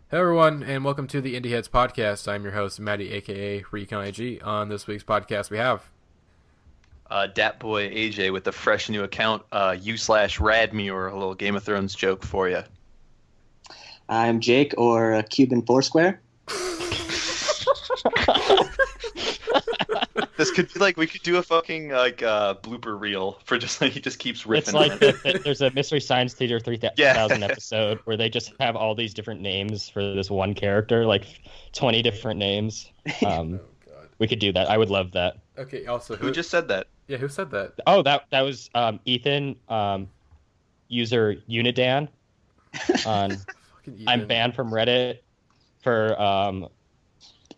Hello everyone, and welcome to the Indieheads podcast. I'm your host, Matty, aka Recon IG. On this week's podcast, we have... Dat Boy AJ with a fresh new account, u/Radmure, a little Game of Thrones joke for you. I'm Jake, or Cuban Foursquare. This could be like, we could do a fucking blooper reel for just like he just keeps riffing. It's like there's a Mystery Science Theater 3000 Yeah. episode where they just have all these different names for this one character, like 20 different names. God. We could do that. I would love that. Okay, also... Who just said that? Yeah, who said that? Oh, that was Ethan, user Unidan. On Fucking Ethan. I'm banned from Reddit for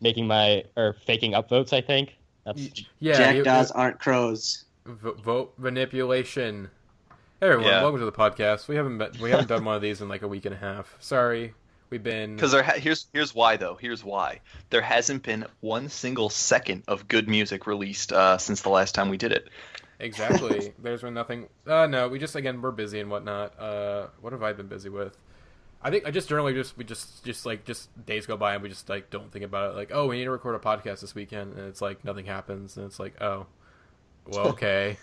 faking upvotes, I think. That's Yeah, Jackdaws aren't crows. vote manipulation. Hey everyone, Yeah. welcome to the podcast. We haven't done one of these in like a week and a half. Sorry, we've been... Because here's why though. Here's why. There hasn't been one single second of good music released since the last time we did it. Exactly. There's been nothing... no, we just, again, we're busy and whatnot. What have I been busy with? I think I just generally just days go by and we just like don't think about it. Like, oh, we need to record a podcast this weekend, and it's like nothing happens, and it's like, oh, well, okay.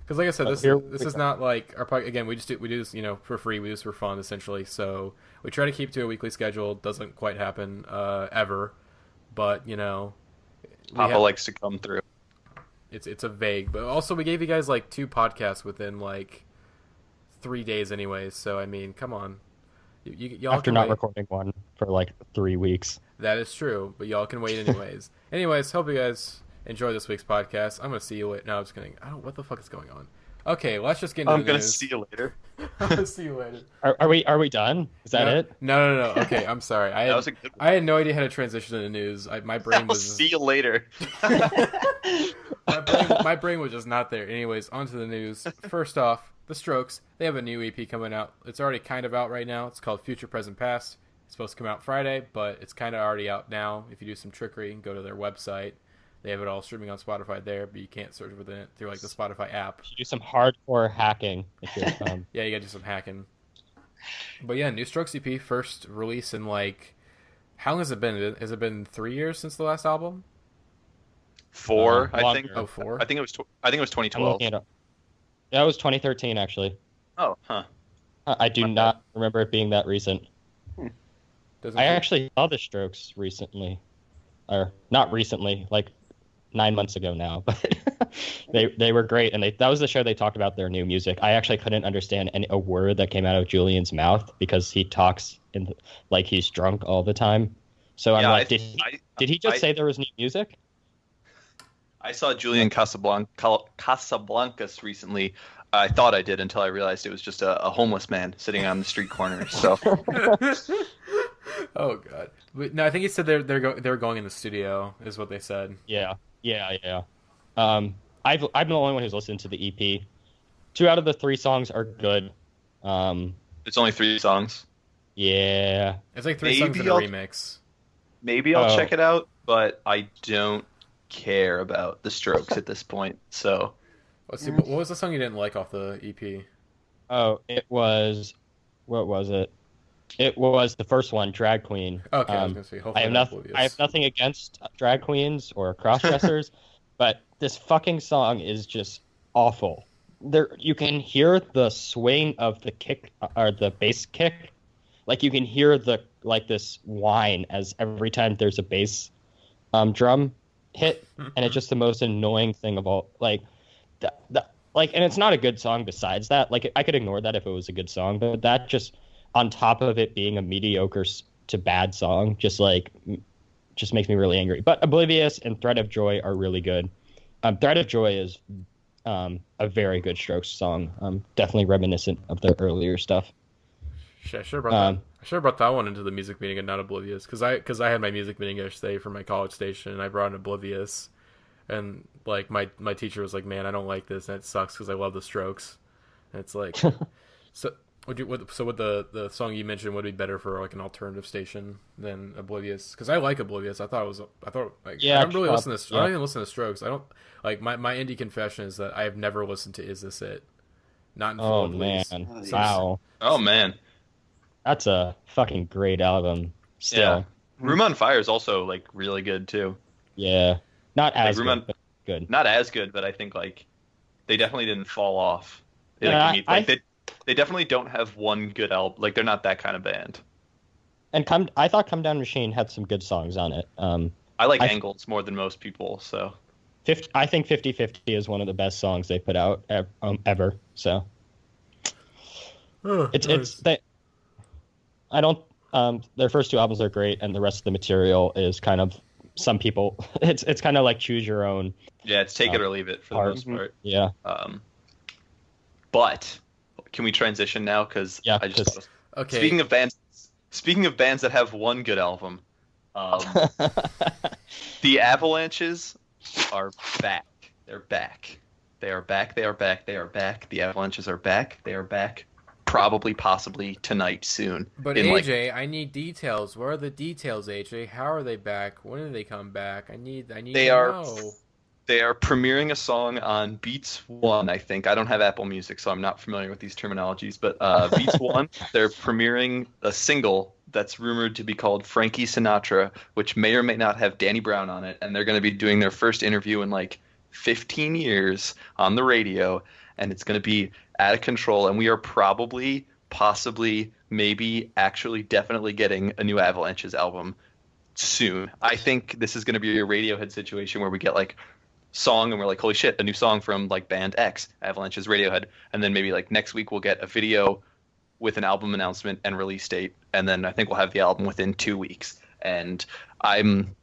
Because like I said, this is not like our podcast. Again, we do this, for free. We do this for fun, essentially. So we try to keep to a weekly schedule. Doesn't quite happen ever, but Papa likes to come through. it's a vague. But also, we gave you guys like 2 podcasts within like 3 days, anyways. So I mean, come on. Y'all after can not wait. recording one for like 3 weeks. That is true, but y'all can wait anyways. Anyways, hope you guys enjoy this week's podcast. I'm gonna see you later. No, I'm just kidding. What the fuck is going on? Okay, let's just get into I'm the gonna news. see you later. I'm gonna see you later. Are we done? Is that it? No. Okay, I'm sorry. That was a good one. I had no idea how to transition to the news. My brain I'll was see you later. my brain was just not there. Anyways, on to the news. First off, The Strokes. They have a new EP coming out. It's already kind of out right now. It's called Future, Present, Past. It's supposed to come out Friday, but it's kind of already out now. If you do some trickery and go to their website, they have it all streaming on Spotify there, but you can't search within it through like the Spotify app. You do some hardcore hacking if you're Yeah, you gotta do some hacking. But yeah, new Strokes EP, first release in like, how long has it been? Has it been 3 years since the last album? 4, I think. longer. Oh, 4? I think it was 2012. I'm looking it up. Yeah, it was 2013 actually. Oh, huh. I do not remember it being that recent. Doesn't I feel- actually saw the Strokes recently, or not recently, like 9 months ago now. But they were great, and that was the show they talked about their new music. I actually couldn't understand a word that came out of Julian's mouth because he talks like he's drunk all the time. So I'm Yeah, like, did he just say there was new music? I saw Julian Casablancas recently. I thought I did until I realized it was just a homeless man sitting on the street corner. So Oh god. But, no, I think he said they're going in the studio is what they said. Yeah. I've been the only one who's listened to the EP. 2 out of the 3 songs are good. it's only 3 songs. Yeah. It's like 3 songs Maybe in a I'll- remix. Maybe I'll Oh. check it out, but I don't care about the Strokes at this point. So Let's see. What was the song you didn't like off the E EP? Oh, it was. What was it? It was the first one, Drag Queen. Okay, I was gonna say. Hopefully I have not nothing. Oblivious. I have nothing against drag queens or cross-dressers, but this fucking song is just awful. You can hear the swing of the kick or the bass kick, like you can hear this whine as every time there's a bass drum hit, and it's just the most annoying thing of all. Like, and it's not a good song. Besides that, like I could ignore that if it was a good song, but that just on top of it being a mediocre to bad song, just makes me really angry. But Oblivious and Thread of Joy are really good. Thread of Joy is a very good Strokes song. Definitely reminiscent of their earlier stuff. Shit, I should have brought that one into the music meeting and not Oblivious, because I had my music meeting yesterday for my college station, and I brought in Oblivious, and like my teacher was like, "Man, I don't like this, and it sucks because I love the Strokes." And it's like, so would the song you mentioned would be better for like an alternative station than Oblivious? Because I like Oblivious. I thought Yeah, I don't really listen to. yeah. I don't even listen to Strokes. I don't like my indie confession is that I have never listened to Is This It? Not in full, Oh at man, least. Oh, yeah. wow, oh man, that's a fucking great album. Still, Yeah. Room on Fire is also like really good too. yeah, not as Room on- good, but good. Not as good, but I think like they definitely didn't fall off. They, Yeah, they definitely don't have one good album. Like they're not that kind of band. And I thought Come Down Machine had some good songs on it. I like I- Angles more than most people, so I think 50/50 is one of the best songs they put out ever. So it's they. I don't. Their first two albums are great, and the rest of the material is kind of some people. It's kind of like choose your own. yeah, it's take it or leave it for the part. most part. Yeah, But can we transition now? Because Yeah, I just 'cause- Okay. speaking of bands that have one good album, the Avalanches are back. They're back. They are back. They are back. They are back. The Avalanches are back. They are back. Probably, possibly tonight soon. But In, like, AJ, I need details. What are the details, AJ? How are they back? When do they come back? I need They to are- know. They are premiering a song on Beats One, I think. I don't have Apple Music, so I'm not familiar with these terminologies. But Beats One, they're premiering a single that's rumored to be called Frankie Sinatra, which may or may not have Danny Brown on it. And they're going to be doing their first interview in like 15 years on the radio. And it's going to be out of control. And we are probably, possibly, maybe, actually, definitely getting a new Avalanches album soon. I think this is going to be a Radiohead situation where we get like song and we're like, holy shit, a new song from like band X, Avalanches, Radiohead, and then maybe like next week we'll get a video with an album announcement and release date, and then I think we'll have the album within 2 weeks. And I'm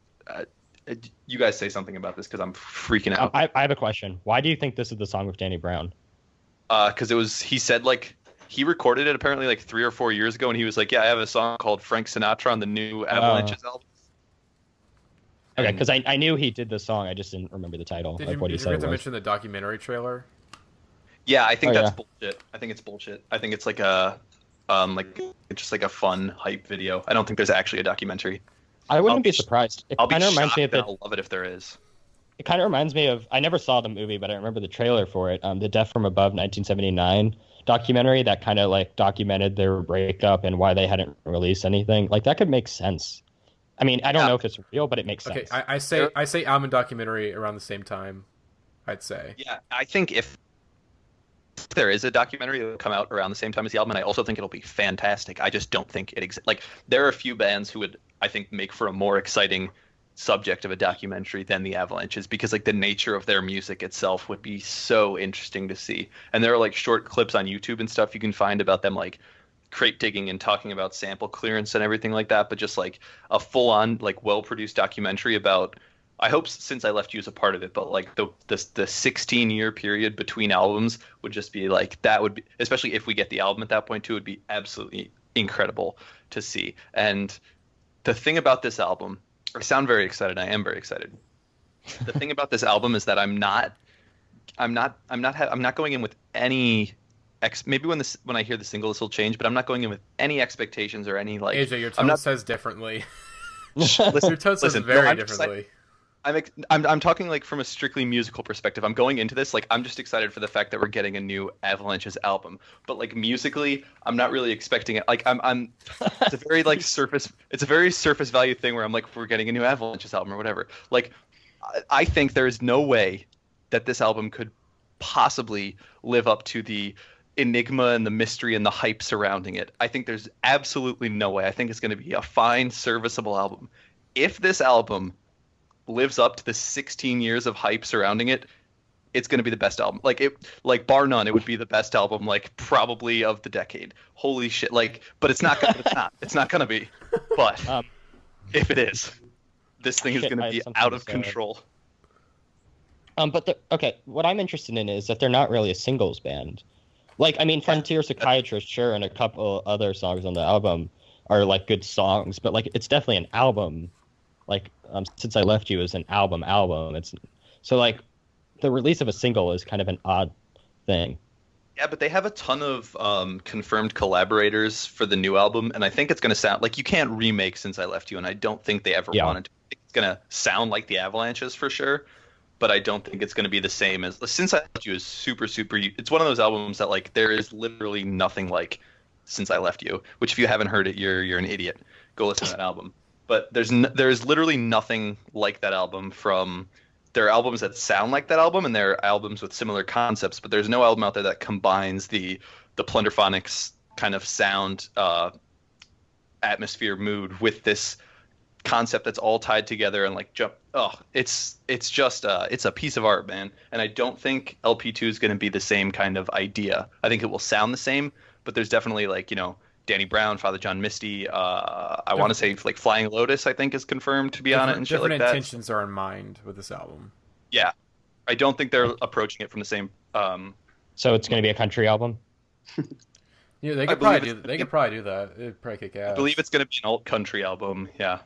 you guys say something about this because I'm freaking out. I have a question. Why do you think this is the song with Danny Brown? Because he said like he recorded it apparently like 3 or 4 years ago, and he was like, yeah, I have a song called Frank Sinatra on the new Avalanches album. Okay, And- because I knew he did this song. I just didn't remember the title. Did Like you, what he did you said forget it to was. mention the documentary trailer? Yeah, I think Oh, that's yeah. bullshit. I think it's bullshit. I think it's like a like it's just like a fun hype video. I don't think there's actually a documentary. I wouldn't I'll be be- surprised. It I'll be kind of reminds shocked me of and the. I'll love it if there is. It kind of reminds me of. I never saw the movie, but I remember the trailer for it. The Death from Above 1979 documentary that kind of like documented their breakup and why they hadn't released anything. Like that could make sense. I mean, I don't Yeah. know if it's real, but it makes Okay, sense. I say album documentary around the same time. I'd say. Yeah, I think if there is a documentary, it'll come out around the same time as the album, and I also think it'll be fantastic. I just don't think it exists. Like there are a few bands who would, I think, make for a more exciting subject of a documentary than the Avalanches, because like the nature of their music itself would be so interesting to see. And there are like short clips on YouTube and stuff you can find about them like crate digging and talking about sample clearance and everything like that, but just like a full on like well produced documentary about, I hope Since I Left You is a part of it, but like the 16-year period between albums would just be like, that would be, especially if we get the album at that point too, would be absolutely incredible to see. And the thing about this album, I sound very excited. I am very excited. The thing about this album is that I'm not going in with any maybe when I hear the single this will change, but I'm not going in with any expectations or any like. AJ, your I'm tone not- says differently. Listen, Your tone says listen, no, very I'm excited. differently. I'm talking like from a strictly musical perspective. I'm going into this like I'm just excited for the fact that we're getting a new Avalanches album. But like musically, I'm not really expecting it. Like I'm it's a very like it's a very surface value thing where I'm like, we're getting a new Avalanches album or whatever. Like I think there is no way that this album could possibly live up to the enigma and the mystery and the hype surrounding it. I think there's absolutely no way. I think it's going to be a fine, serviceable album. If this album lives up to the 16 years of hype surrounding it, it's going to be the best album. Like bar none, it would be the best album, like probably of the decade. Holy shit! Like, but it's not. It's not going to be. But if it is, this thing is Shit, going I to had be something out to of say. control. Okay, what I'm interested in is that they're not really a singles band. Like, I mean, Frontier Psychiatrist, sure, and a couple other songs on the album are like good songs, but like it's definitely an album. Like, Since I Left You is an album. It's so like the release of a single is kind of an odd thing. Yeah, but they have a ton of confirmed collaborators for the new album, and I think it's going to sound like you can't remake Since I Left You, and I don't think they ever Yeah. wanted to. I think it's going to sound like the Avalanches for sure, but I don't think it's going to be the same as Since I Left You is super. It's one of those albums that like there is literally nothing like Since I Left You, which if you haven't heard it, you're an idiot, go listen to that album. But there's literally nothing like that album from. There are albums that sound like that album, and there are albums with similar concepts, but there's no album out there that combines the Plunderphonics kind of sound, atmosphere, mood with this concept that's all tied together and like jump. Oh, it's just it's a piece of art, man. And I don't think LP2 is going to be the same kind of idea. I think it will sound the same, but there's definitely like, you know, Danny Brown, Father John Misty. I want to say like Flying Lotus, I think, is confirmed to be on it and shit like that. Different intentions are in mind with this album. Yeah, I don't think they're approaching it from the same. So it's going to be a country album. Yeah, they could probably do that. It'd probably kick ass. I believe it's going to be an alt country album. Yeah.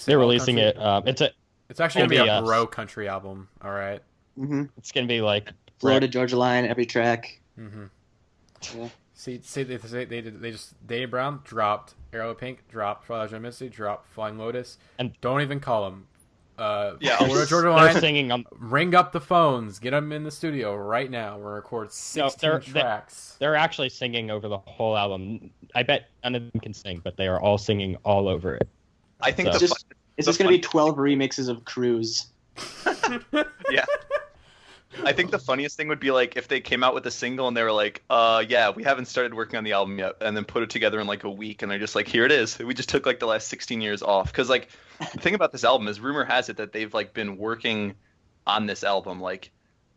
They're releasing it. It's actually going to be a bro country album. All right. Mm-hmm. It's going to be like Florida Georgia Line, every track. Mm-hmm. Yeah. See, they just Danny Brown dropped, Arrow Pink dropped, Father John Misty dropped, Flying Lotus, and don't even call them. Florida Georgia Line, singing. Ring up the phones, get them in the studio right now. We'll record 16 tracks. They're actually singing over the whole album. I bet none of them can sing, but they are all singing all over it. I think it's just going to be 12 remixes of Cruise. Yeah. I think the funniest thing would be like if they came out with a single and they were like, yeah, we haven't started working on the album yet, and then put it together in like a week, and they're just like, here it is. We just took like the last 16 years off. Because like the thing about this album is, rumor has it that they've like been working on this album like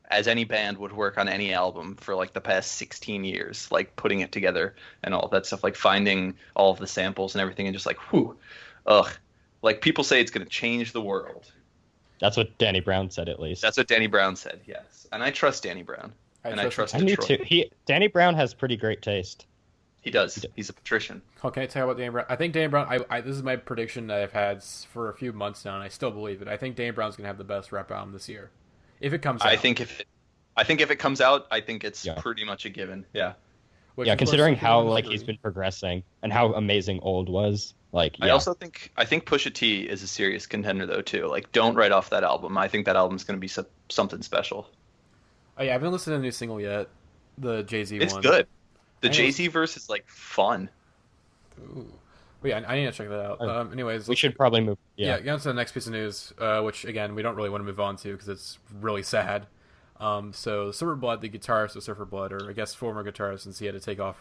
as any band would work on any album for like the past 16 years, like putting it together and all that stuff, like finding all of the samples and everything, and just like, whew, ugh. Like people say it's going to change the world. That's what Danny Brown said, at least. That's what Danny Brown said, yes. And I trust Danny Brown. I trust Detroit. Me too. Danny Brown has pretty great taste. He does. He's a patrician. Oh, can I tell you about Danny Brown? I think Danny Brown, this is my prediction that I've had for a few months now, and I still believe it. I think Danny Brown's going to have the best rap album this year. If it comes out. I think if it comes out, I think it's pretty much a given. Yeah. Considering how like he's been progressing and how amazing Old was. Like, yeah. I think Pusha T is a serious contender though too. Like, don't write off that album. I think that album's going to be something special. Oh yeah, I haven't listened to the new single yet. The Jay-Z one. It's good. The Jay-Z verse is like fun. Ooh. But yeah, I need to check that out. Anyways, we should probably move. Yeah, get on to the next piece of news, which again we don't really want to move on to because it's really sad. So Surfer Blood, the guitarist of Surfer Blood, or I guess former guitarist, since he had to take off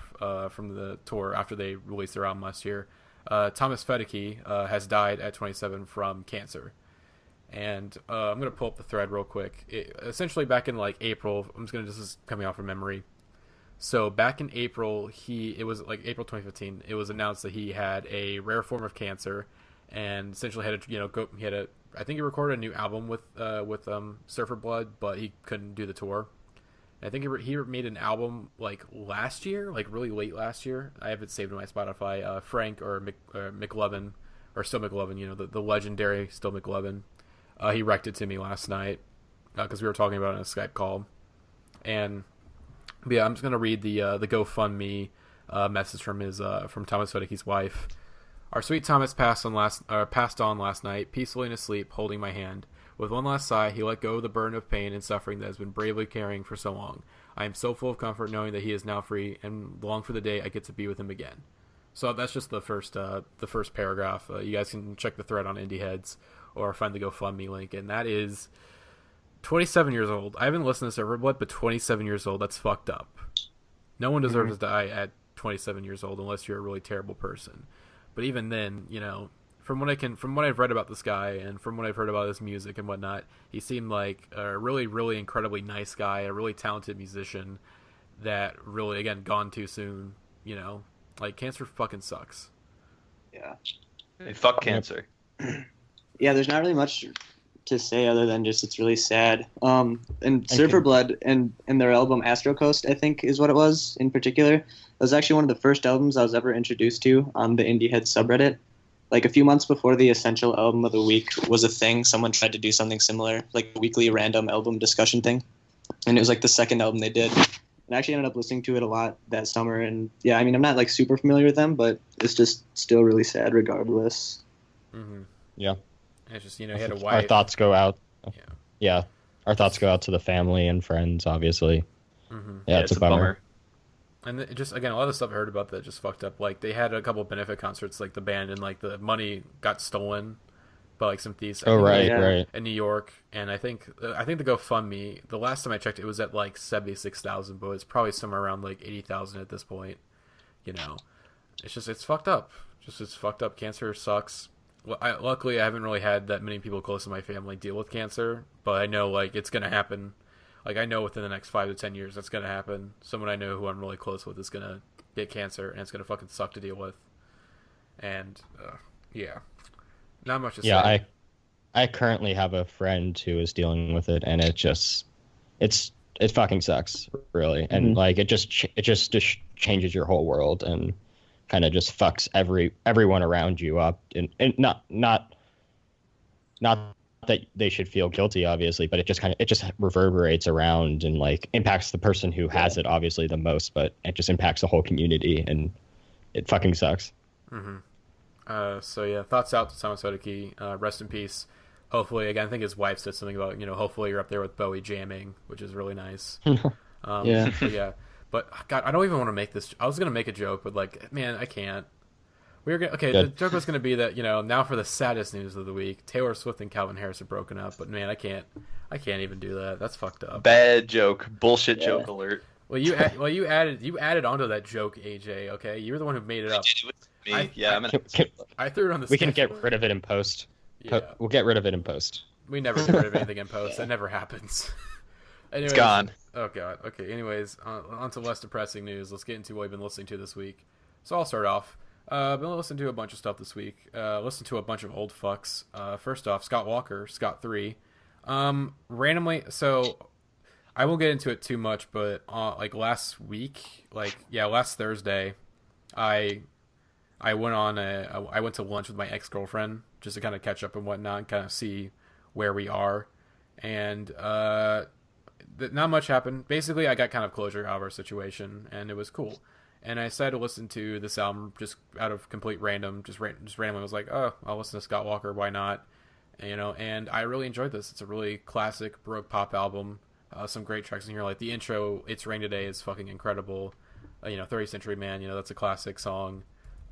from the tour after they released their album last year. Thomas Fekete has died at 27 from cancer. And I'm going to pull up the thread real quick. Essentially back in like April, this is coming off from memory. So back in April, it was like April 2015, it was announced that he had a rare form of cancer and essentially had to, I think he recorded a new album with Surfer Blood, but he couldn't do the tour. I think he made an album like last year, like really late last year. I have it saved in my Spotify. Frank or McLovin, or still McLovin, the legendary still McLovin. He wrecked it to me last night because we were talking about it in a Skype call. And yeah, I'm just gonna read the GoFundMe message from Thomas Fekete's wife. Our sweet Thomas passed on last night, peacefully in his sleep, holding my hand. With one last sigh, he let go of the burden of pain and suffering that has been bravely carrying for so long. I am so full of comfort knowing that he is now free, and long for the day I get to be with him again. So that's just the first paragraph. You guys can check the thread on Indieheads or find the GoFundMe link, and that is 27 years old. I haven't listened to Surfer Blood, but 27 years old, that's fucked up. No one deserves to die at 27 years old unless you're a really terrible person. But even then, from what I've read about this guy and from what I've heard about his music and whatnot, he seemed like a really, really incredibly nice guy, a really talented musician that really, again, gone too soon. Like cancer fucking sucks. Yeah. Hey, fuck cancer. Yeah, there's not really much to say other than just it's really sad. And Surfer Blood and their album Astro Coast, I think is what it was in particular. It was actually one of the first albums I was ever introduced to on the Indieheads subreddit. Like a few months before the Essential Album of the Week was a thing, someone tried to do something similar, like a weekly random album discussion thing. And it was like the second album they did. And I actually ended up listening to it a lot that summer. And yeah, I mean, I'm not like super familiar with them, but it's just still really sad regardless. Mm-hmm. Yeah. It's just, he had a wife. Our thoughts go out. Yeah. Yeah. Our thoughts go out to the family and friends, obviously. Mm-hmm. Yeah, it's a bummer. And just again, a lot of the stuff I heard about that just fucked up. Like they had a couple of benefit concerts, like the band, and like the money got stolen by like some thieves. Oh, right, Yeah. right. In New York, and I think the GoFundMe. The last time I checked, it was at like 76,000, but it's probably somewhere around like 80,000 at this point. You know, it's fucked up. It's fucked up. Cancer sucks. Well, luckily, I haven't really had that many people close to my family deal with cancer, but I know like it's gonna happen. Like I know within the next 5 to 10 years that's gonna happen. Someone I know who I'm really close with is gonna get cancer, and it's gonna fucking suck to deal with. And yeah, not much to say. Yeah, I currently have a friend who is dealing with it, and it fucking sucks, really. And like it just changes your whole world and kind of just fucks everyone around you up. And not that they should feel guilty, obviously, but it just reverberates around and like impacts the person who has it obviously the most, but it just impacts the whole community, and it fucking sucks. So yeah, thoughts out to Thomas Fekete. Rest in peace. Hopefully, again, I think his wife said something about, hopefully you're up there with Bowie jamming, which is really nice. Yeah. But yeah. But God, I don't even want to make this. I was gonna make a joke, but like, man, I can't. The joke was gonna be that now for the saddest news of the week, Taylor Swift and Calvin Harris are broken up. But man, I can't even do that. That's fucked up. Bad joke. Bullshit joke alert. Well, you added onto that joke, AJ. Okay, you're the one who made it up. I threw it on the. We can get rid of it in post. Yeah. We'll get rid of it in post. We never get rid of anything in post. That never happens. Anyways, it's gone. Oh god. Okay. Anyways, on to less depressing news. Let's get into what I've been listening to this week. So I'll start off. I've been listening to a bunch of stuff this week. Listened to a bunch of old fucks. First off, Scott Walker, Scott 3. Randomly, so I won't get into it too much, but like last Thursday, I went to lunch with my ex-girlfriend just to kind of catch up and whatnot, and kind of see where we are. And not much happened. Basically, I got kind of closure out of our situation, and it was cool. And I decided to listen to this album just out of complete random, just randomly. I was like, oh, I'll listen to Scott Walker. Why not? And I really enjoyed this. It's a really classic Baroque pop album. Some great tracks in here, like the intro, "It's Rain Today" is fucking incredible. 30th Century Man, that's a classic song.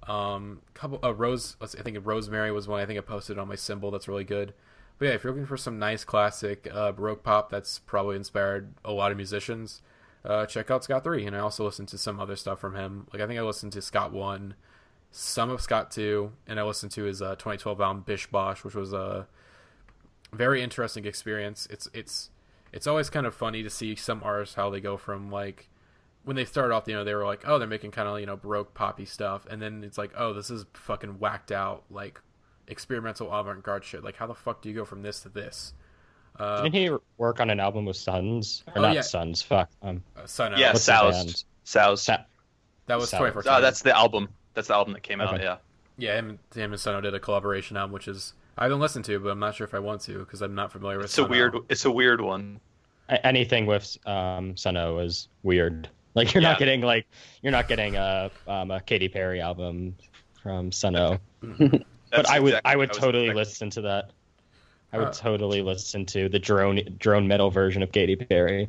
Rose, I think Rosemary was one I think I posted on my symbol. That's really good. But yeah, if you're looking for some nice classic Baroque pop that's probably inspired a lot of musicians, check out Scott 3. And I also listened to some other stuff from him. Like I think I listened to Scott 1, some of Scott 2, and I listened to his 2012 album Bish Bosh, which was a very interesting experience. It's always kind of funny to see some artists how they go from like when they started off, they were like, oh, they're making kind of Baroque poppy stuff, and then it's like, oh, this is fucking whacked out like experimental avant-garde shit. Like, how the fuck do you go from this to this? Didn't he work on an album with Sons? Or not Sons? Fuck. Sun. Yeah, Soused. That was 24. Oh, that's the album. That's the album that came out. Yeah. Yeah, him and Sono did a collaboration album, which is I haven't listened to, but I'm not sure if I want to because I'm not familiar with. It's a weird one. Anything with Sono is weird. Like you're not getting a Katy Perry album from Sono. But I would totally listen to that. I would totally listen to the drone metal version of Katy Perry.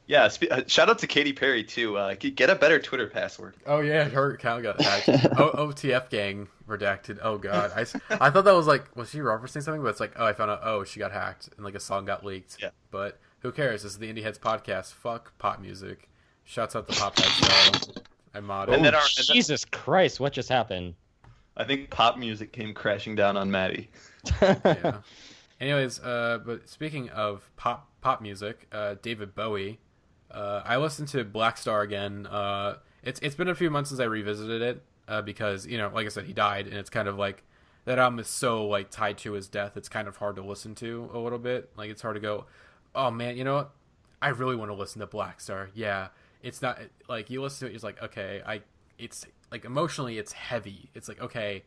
Yeah, shout out to Katy Perry too. Get a better Twitter password. Oh yeah, her account got hacked. OTF gang redacted. Oh god, I thought that was like, was she referencing something? But it's like, oh, I found out. Oh, she got hacked and like a song got leaked. Yeah. But who cares? This is the Indieheads podcast. Fuck pop music. Shouts out to Pop Heads. I'm modded. Jesus Christ, what just happened? I think pop music came crashing down on Matty. Yeah. Anyways, but speaking of pop music, David Bowie. I listened to Black Star again. It's been a few months since I revisited it because like I said, he died, and it's kind of like that album is so like tied to his death. It's kind of hard to listen to a little bit. Like it's hard to go, oh man, you know what? I really want to listen to Black Star. Yeah, it's not like you listen to it. It's like okay, it's like emotionally, it's heavy. It's like okay.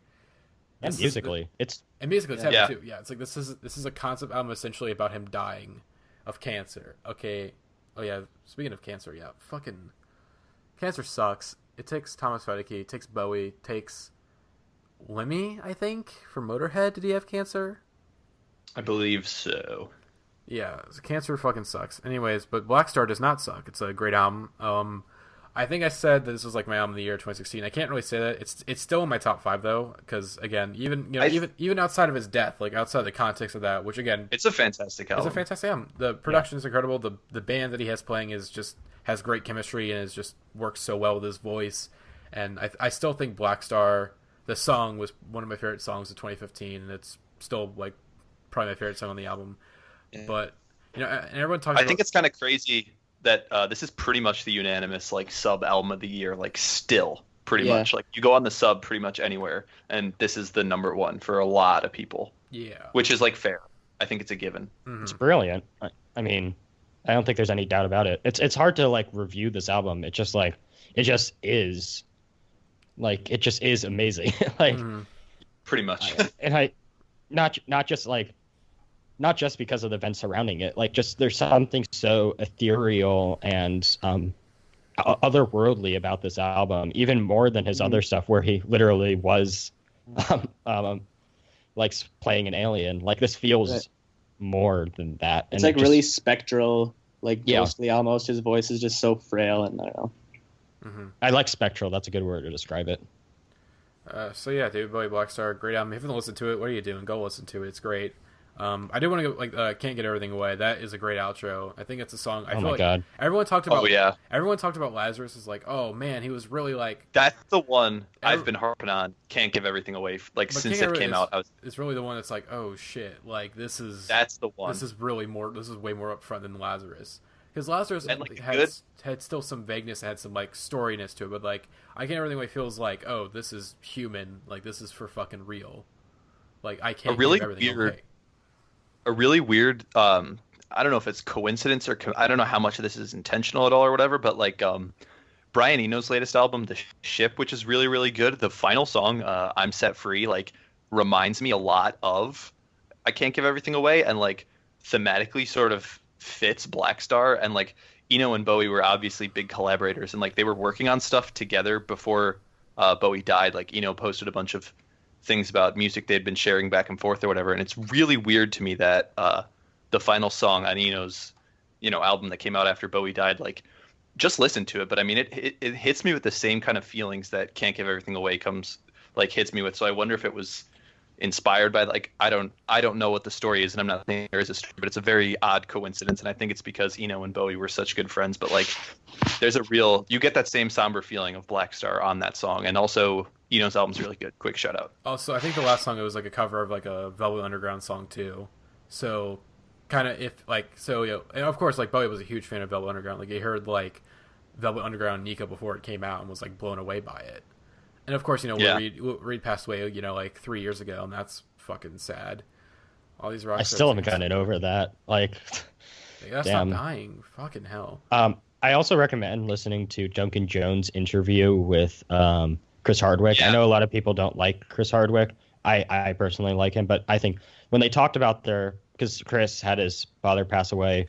And musically, it's heavy too. Yeah, it's like this is a concept album essentially about him dying of cancer. Okay. Oh yeah, speaking of cancer, yeah, fucking cancer sucks. It takes Thomas Fekete, it takes Bowie, it takes Lemmy, I think, from Motorhead. Did he have cancer? I believe so. Yeah, cancer fucking sucks. Anyways, but Black Star does not suck. It's a great album. I think I said that this was like my album of the year 2016. I can't really say that. It's still in my top 5 though, because again, even outside of his death, like outside the context of that, which again, it's a fantastic album. It's a fantastic album. The production is incredible. The band that he has playing is just has great chemistry and is just works so well with his voice. And I still think Black Star, the song, was one of my favorite songs of 2015, and it's still like probably my favorite song on the album. Yeah. But and everyone talks. I think it's kind of crazy that this is pretty much the unanimous like sub album of the year, like still pretty much like you go on the sub pretty much anywhere, and this is the number one for a lot of people. Yeah, which is like fair. I think it's a given. Mm-hmm. It's brilliant. I mean, I don't think there's any doubt about it. It's hard to like review this album. It just is. Like it just is amazing. Like pretty much. And I not just because of the events surrounding it, like just there's something so ethereal and otherworldly about this album, even more than his other stuff where he literally was like playing an alien. Like this feels more than that. It's like really spectral, like ghostly almost. His voice is just so frail, and I don't know. Mm-hmm. I like spectral. That's a good word to describe it. So yeah, David Bowie, Black Star, great album. If you haven't listened to it, what are you doing? Go listen to it. It's great. I do want to go Can't Get Everything Away. That is a great outro. I think it's a song. I feel like God. Everyone talked about. Oh yeah. Everyone talked about Lazarus is like, oh man, he was really like. That's the one I've been harping on. Can't Give Everything Away. Like since it came out, it's really the one that's like, oh shit, like this is. That's the one. This is really more. This is way more upfront than Lazarus. Because Lazarus had still some vagueness, had some like storiness to it, but like I Can't Everything Away feels like, oh, this is human, like this is for fucking real. Like I can't give everything away. A really weird, I don't know if it's coincidence or I don't know how much of this is intentional at all or whatever, but like Brian Eno's latest album, The Ship, which is really, really good. The final song, I'm Set Free, like reminds me a lot of I Can't Give Everything Away, and like thematically sort of fits Black Star. And like Eno and Bowie were obviously big collaborators, and like they were working on stuff together before Bowie died. Like Eno posted a bunch of things about music they'd been sharing back and forth or whatever, and it's really weird to me that the final song on Eno's album that came out after Bowie died, like just listen to it, but I mean it hits me with the same kind of feelings that Can't Give Everything Away hits me with. So I wonder if it was inspired by like I don't know what the story is, and I'm not saying there is a story, but it's a very odd coincidence, and I think it's because Eno and Bowie were such good friends. But like there's you get that same somber feeling of Black Star on that song, and also Eno's album's really good. Quick shout out. Also, I think the last song, it was like a cover of like a Velvet Underground song too. So kind of and of course like Bowie was a huge fan of Velvet Underground. Like he heard like Velvet Underground Nika before it came out and was like blown away by it. And of course, Reed passed away, like 3 years ago, and that's fucking sad. All these rock. I still haven't gotten over that. Like, that's not dying. Fucking hell. I also recommend listening to Duncan Jones' interview with Chris Hardwick. Yeah. I know a lot of people don't like Chris Hardwick. I personally like him, but I think when they talked about because Chris had his father pass away.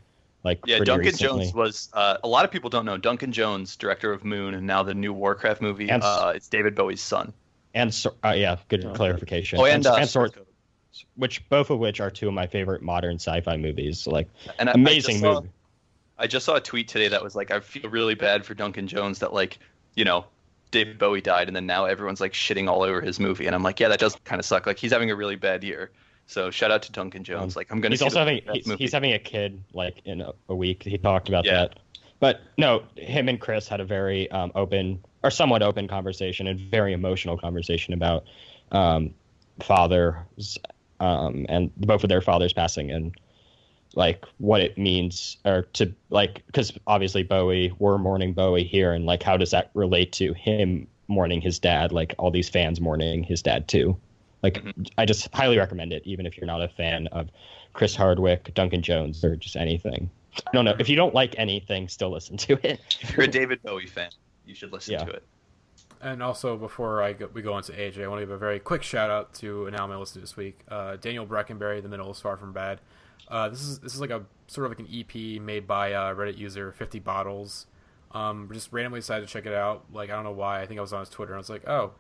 Duncan recently. Jones was a lot of people don't know Duncan Jones, director of Moon and now the new Warcraft movie. And, it's David Bowie's son. And good clarification. Oh, and Source Code, both of which are two of my favorite modern sci-fi movies. Like amazing movie. I just saw a tweet today that was like, I feel really bad for Duncan Jones that David Bowie died and then now everyone's like shitting all over his movie, and I'm like, yeah, that does kind of suck. Like he's having a really bad year. So shout out to Duncan Jones. Like I'm gonna. He's having a kid like in a week. He talked about that. But no, him and Chris had a very open or somewhat open conversation and very emotional conversation about fathers and both of their fathers passing and like what it means because obviously we're mourning Bowie here, and like how does that relate to him mourning his dad? Like all these fans mourning his dad too. Like, I just highly recommend it, even if you're not a fan of Chris Hardwick, Duncan Jones, or just anything. I don't know. If you don't like anything, still listen to it. If you're a David Bowie fan, you should listen to it. And also, before we go into AJ, I want to give a very quick shout-out to an album I listened to this week. Daniel Brackenbury, The Middle is Far From Bad. This is like a sort of like an EP made by Reddit user 50 Bottles. Just randomly decided to check it out. Like, I don't know why. I think I was on his Twitter, and I was like, oh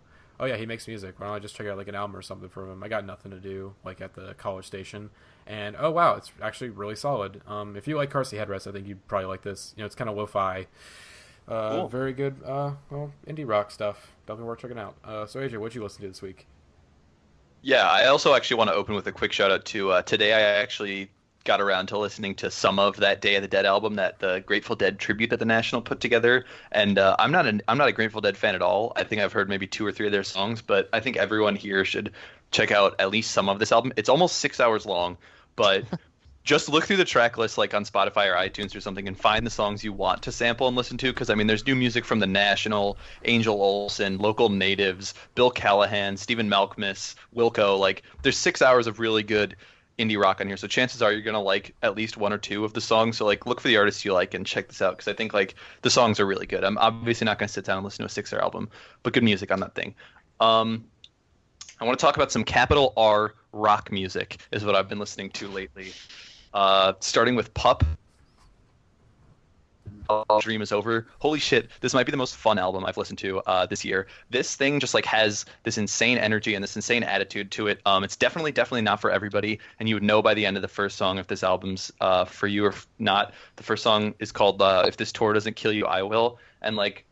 yeah, he makes music. Why don't I just check out like an album or something from him? I got nothing to do like at the college station, and oh wow, it's actually really solid. If you like Car Seat Headrest, I think you'd probably like this. It's kind of lo-fi, Cool. Very good, indie rock stuff. Definitely worth checking out. So AJ, what'd you listen to this week? Yeah, I also actually want to open with a quick shout out to today. I actually got around to listening to some of that Day of the Dead album, that the Grateful Dead tribute that the National put together. And I'm not a Grateful Dead fan at all. I think I've heard maybe 2 or 3 of their songs, but I think everyone here should check out at least some of this album. It's almost 6 hours long, but just look through the track list like on Spotify or iTunes or something and find the songs you want to sample and listen to, because I mean there's new music from The National, Angel Olsen, Local Natives, Bill Callahan, Stephen Malkmus, Wilco. Like there's 6 hours of really good indie rock on here, so chances are you're gonna like at least 1 or 2 of the songs. So like look for the artists you like and check this out, because I think like the songs are really good. I'm obviously not gonna sit down and listen to a 6-hour album, but good music on that thing. I want to talk about some capital R rock music is what I've been listening to lately. Starting with Pup. Dream is Over. Holy shit, this might be the most fun album I've listened to this year. This thing just like has this insane energy and this insane attitude to it. It's definitely not for everybody, and you would know by the end of the first song if this album's for you or not. The first song is called If This Tour Doesn't Kill You, I Will. And like,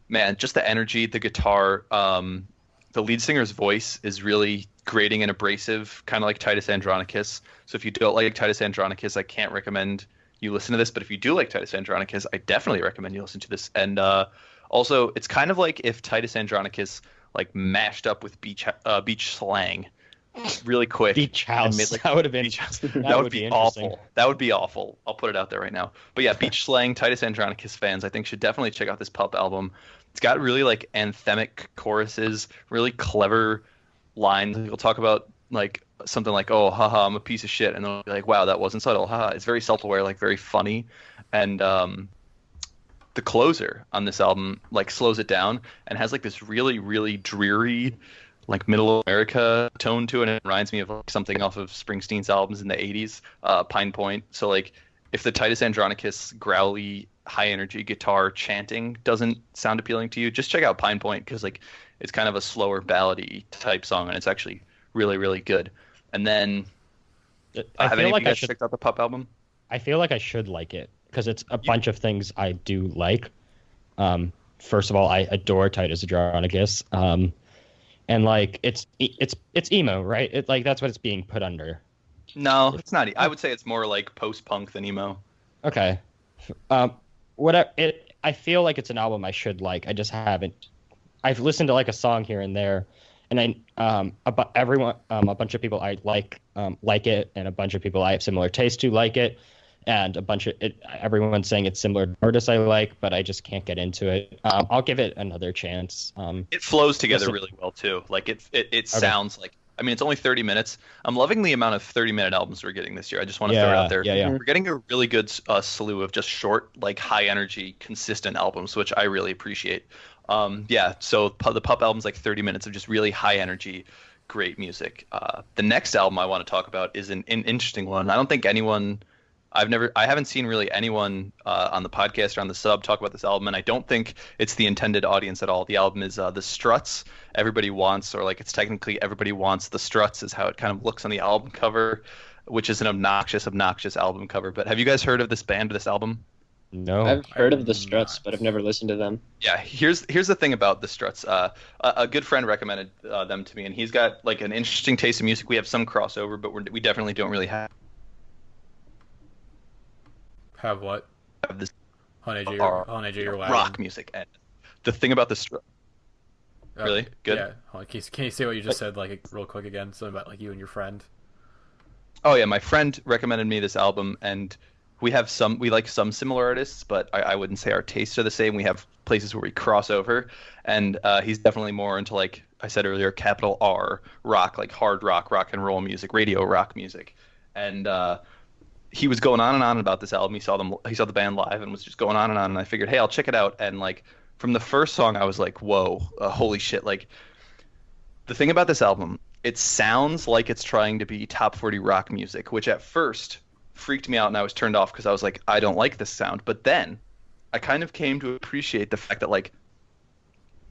man, just the energy, the guitar, the lead singer's voice is really grating and abrasive, kind of like Titus Andronicus. So if you don't like Titus Andronicus, I can't recommend you listen to this. But if you do like Titus Andronicus, I definitely recommend you listen to this. And also, it's kind of like if Titus Andronicus like mashed up with beach slang really quick. Beach House. Made, like, that would have been. That would be awful. That would be awful. I'll put it out there right now. But yeah, beach slang. Titus Andronicus fans, I think, should definitely check out this Pup album. It's got really like anthemic choruses, really clever lines. He'll talk about like something like, "Oh, haha, I'm a piece of shit," and they'll be like, "Wow, that wasn't subtle." Haha. It's very self-aware, like very funny, and the closer on this album like slows it down and has like this really, really dreary, like middle America tone to it. And it reminds me of like something off of Springsteen's albums in the '80s, Pine Point. So like, if the Titus Andronicus growly, high energy guitar chanting doesn't sound appealing to you, just check out Pine Point, because like it's kind of a slower ballady type song and it's actually really, really good. And then I feel like I should checked out the Pup album. I feel like I should like it because it's a bunch of things I do like. First of all, I adore Titus Andronicus, and like it's emo, right? It like that's what it's being put under. No, it's not. I would say it's more like post-punk than emo. Okay. I feel like it's an album I should like. I just haven't. I've listened to like a song here and there, and a bunch of people I like it, and a bunch of people I have similar taste to like it, and everyone's saying it's similar to artists I like, but I just can't get into it. I'll give it another chance. It flows together really well too. Like it sounds like. I mean, it's only 30 minutes. I'm loving the amount of 30-minute albums we're getting this year. I just want to throw it out there. Yeah. We're getting a really good slew of just short, like high-energy, consistent albums, which I really appreciate. So the Pup album's like 30 minutes of just really high-energy, great music. The next album I want to talk about is an interesting one. I don't think I haven't seen really anyone on the podcast or on the sub talk about this album, and I don't think it's the intended audience at all. The album is The Struts. Everybody Wants, or like it's technically Everybody Wants the Struts is how it kind of looks on the album cover, which is an obnoxious album cover. But have you guys heard of this band, this album? No. I've heard of the Struts, but I've never listened to them. Yeah, here's the thing about the Struts. A good friend recommended them to me, and he's got like an interesting taste in music. We have some crossover, but we definitely don't really have what? this AJ, you're loud. rock music. And the thing about the Struts. Really? Good? Yeah. Hold on. Can you say what you just said, like, real quick again? Something about, like, you and your friend? Oh, yeah. My friend recommended me this album, and we like some similar artists, but I wouldn't say our tastes are the same. We have places where we cross over, and he's definitely more into, like I said earlier, capital R rock, like hard rock and roll music, radio rock music. And he was going on and on about this album. He saw the band live and was just going on, and I figured, hey, I'll check it out. And like, from the first song, I was like, whoa, holy shit. Like, the thing about this album, it sounds like it's trying to be top 40 rock music, which at first freaked me out, and I was turned off because I was like, I don't like this sound. But then I kind of came to appreciate the fact that like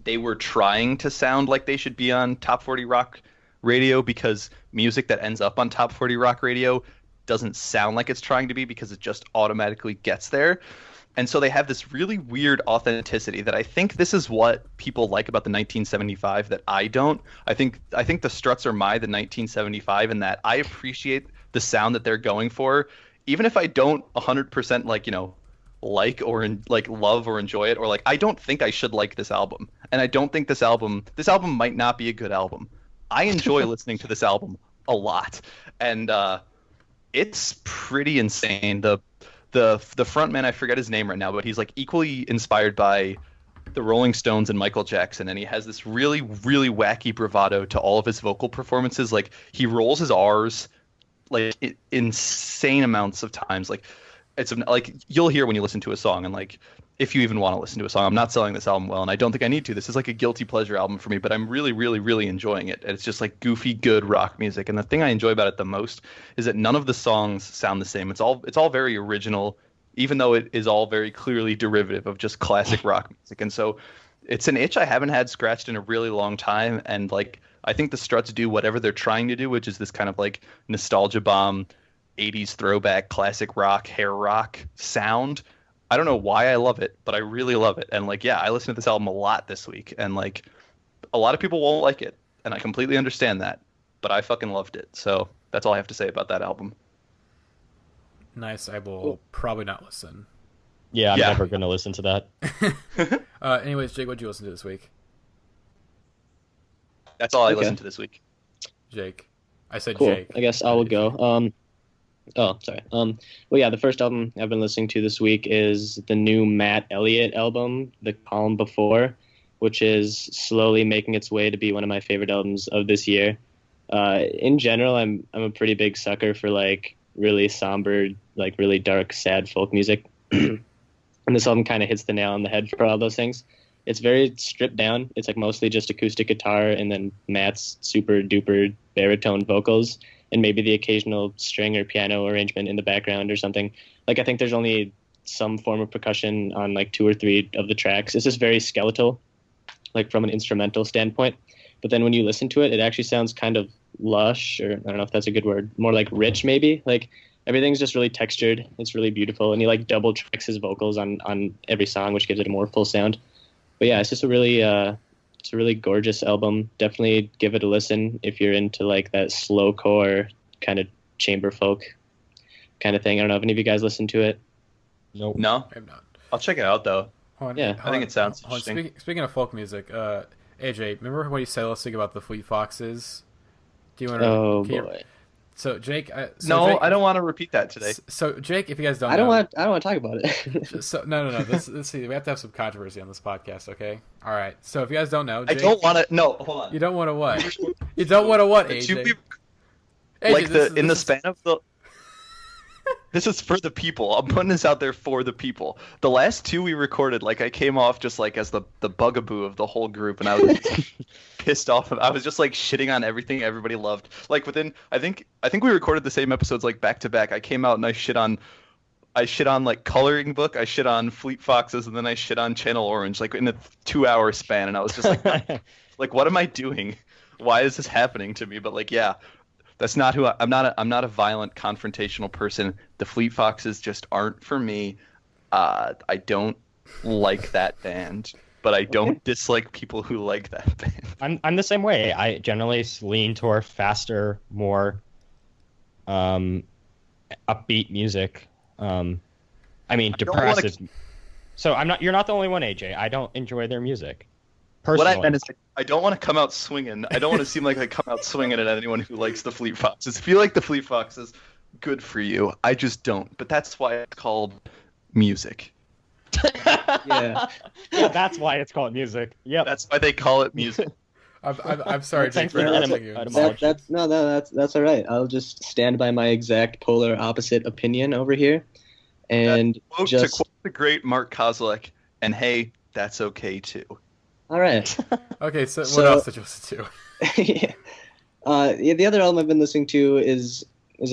they were trying to sound like they should be on top 40 rock radio, because music that ends up on top 40 rock radio doesn't sound like it's trying to be, because it just automatically gets there. And so they have this really weird authenticity that I think this is what people like about the 1975 that I don't. I think the Struts are the 1975 in that I appreciate the sound that they're going for, even if I don't 100% like love or enjoy it, or like I don't think I should like this album, and I don't think this album might not be a good album. I enjoy listening to this album a lot, and it's pretty insane. The frontman, I forget his name right now, but he's like equally inspired by the Rolling Stones and Michael Jackson, and he has this really, really wacky bravado to all of his vocal performances. Like he rolls his R's like insane amounts of times. Like it's like you'll hear when you listen to a song, and like if you even want to listen to a song, I'm not selling this album well, and I don't think I need to. This is like a guilty pleasure album for me, but I'm really, really, really enjoying it. And it's just like goofy, good rock music. And the thing I enjoy about it the most is that none of the songs sound the same. It's all very original, even though it is all very clearly derivative of just classic rock music. And so it's an itch I haven't had scratched in a really long time. And like I think the Struts do whatever they're trying to do, which is this kind of like nostalgia bomb, 80s throwback, classic rock, hair rock sound. I don't know why I love it, but I really love it. And like, yeah, I listened to this album a lot this week, and like a lot of people won't like it, and I completely understand that, but I fucking loved it. So that's all I have to say about that album. Nice. I will probably not listen. Yeah, I'm never going to listen to that. Anyways, Jake, what'd you listen to this week? That's all I listened to this week. Jake. I said Cool. Jake. I guess I will go. Oh, sorry. Well, yeah, the first album I've been listening to this week is the new Matt Elliot album, The Calm Before, which is slowly making its way to be one of my favorite albums of this year. In general, I'm a pretty big sucker for like really somber, like really dark, sad folk music. And this album kind of hits the nail on the head for all those things. It's very stripped down. It's like mostly just acoustic guitar and then Matt's super duper baritone vocals, and maybe the occasional string or piano arrangement in the background or something. Like I think there's only some form of percussion on like 2 or 3 of the tracks. It's just very skeletal, like from an instrumental standpoint. But then when you listen to it, it actually sounds kind of lush, or I don't know if that's a good word, more like rich maybe. Like everything's just really textured. It's really beautiful. And he like double tracks his vocals on every song, which gives it a more full sound. But yeah, it's just a really gorgeous album. Definitely give it a listen if you're into like that slowcore kind of chamber folk kind of thing. I don't know if any of you guys listen to it. Nope. No, I'm not. I'll check it out though. Yeah, I think it sounds interesting. Speaking of folk music, AJ, remember when you said let's think about the Fleet Foxes? Do you want to? Oh boy. So Jake, Jake, I don't want to repeat that today. So Jake, if you guys don't, I don't want to talk about it. So no. Let's see. We have to have some controversy on this podcast, okay? All right. So if you guys don't know, Jake, I don't want to. No, hold on. You don't want to what? You don't want to what, AJ? Like the span of the. This is for the people. I'm putting this out there for the people. The last 2 we recorded, like I came off just like as the bugaboo of the whole group, and I was pissed off. I was just like shitting on everything everybody loved. Like within, I think we recorded the same episodes like back to back. I came out and I shit on like Coloring Book, I shit on Fleet Foxes, and then I shit on Channel Orange, like in a 2-hour span. And I was just like, like what am I doing? Why is this happening to me? But like, yeah. That's not who I'm not a violent, confrontational person. The Fleet Foxes just aren't for me. I don't like that band, but I don't dislike people who like that band. I'm the same way. I generally lean toward faster, more upbeat music. I mean, depressive. So you're not the only one, AJ. I don't enjoy their music. Personally. What I meant is I don't want to come out swinging. I don't want to seem like I come out swinging at anyone who likes the Fleet Foxes. If you like the Fleet Foxes, good for you. I just don't. But that's why it's called music. Yeah, that's why it's called music. Yeah, that's why they call it music. I'm sorry, Jake, for interrupting you. That's all right. I'll just stand by my exact polar opposite opinion over here, and to quote the great Mark Kozlek, and hey, that's okay too. All right. Okay, so what else did you listen to? Yeah, the other album I've been listening to is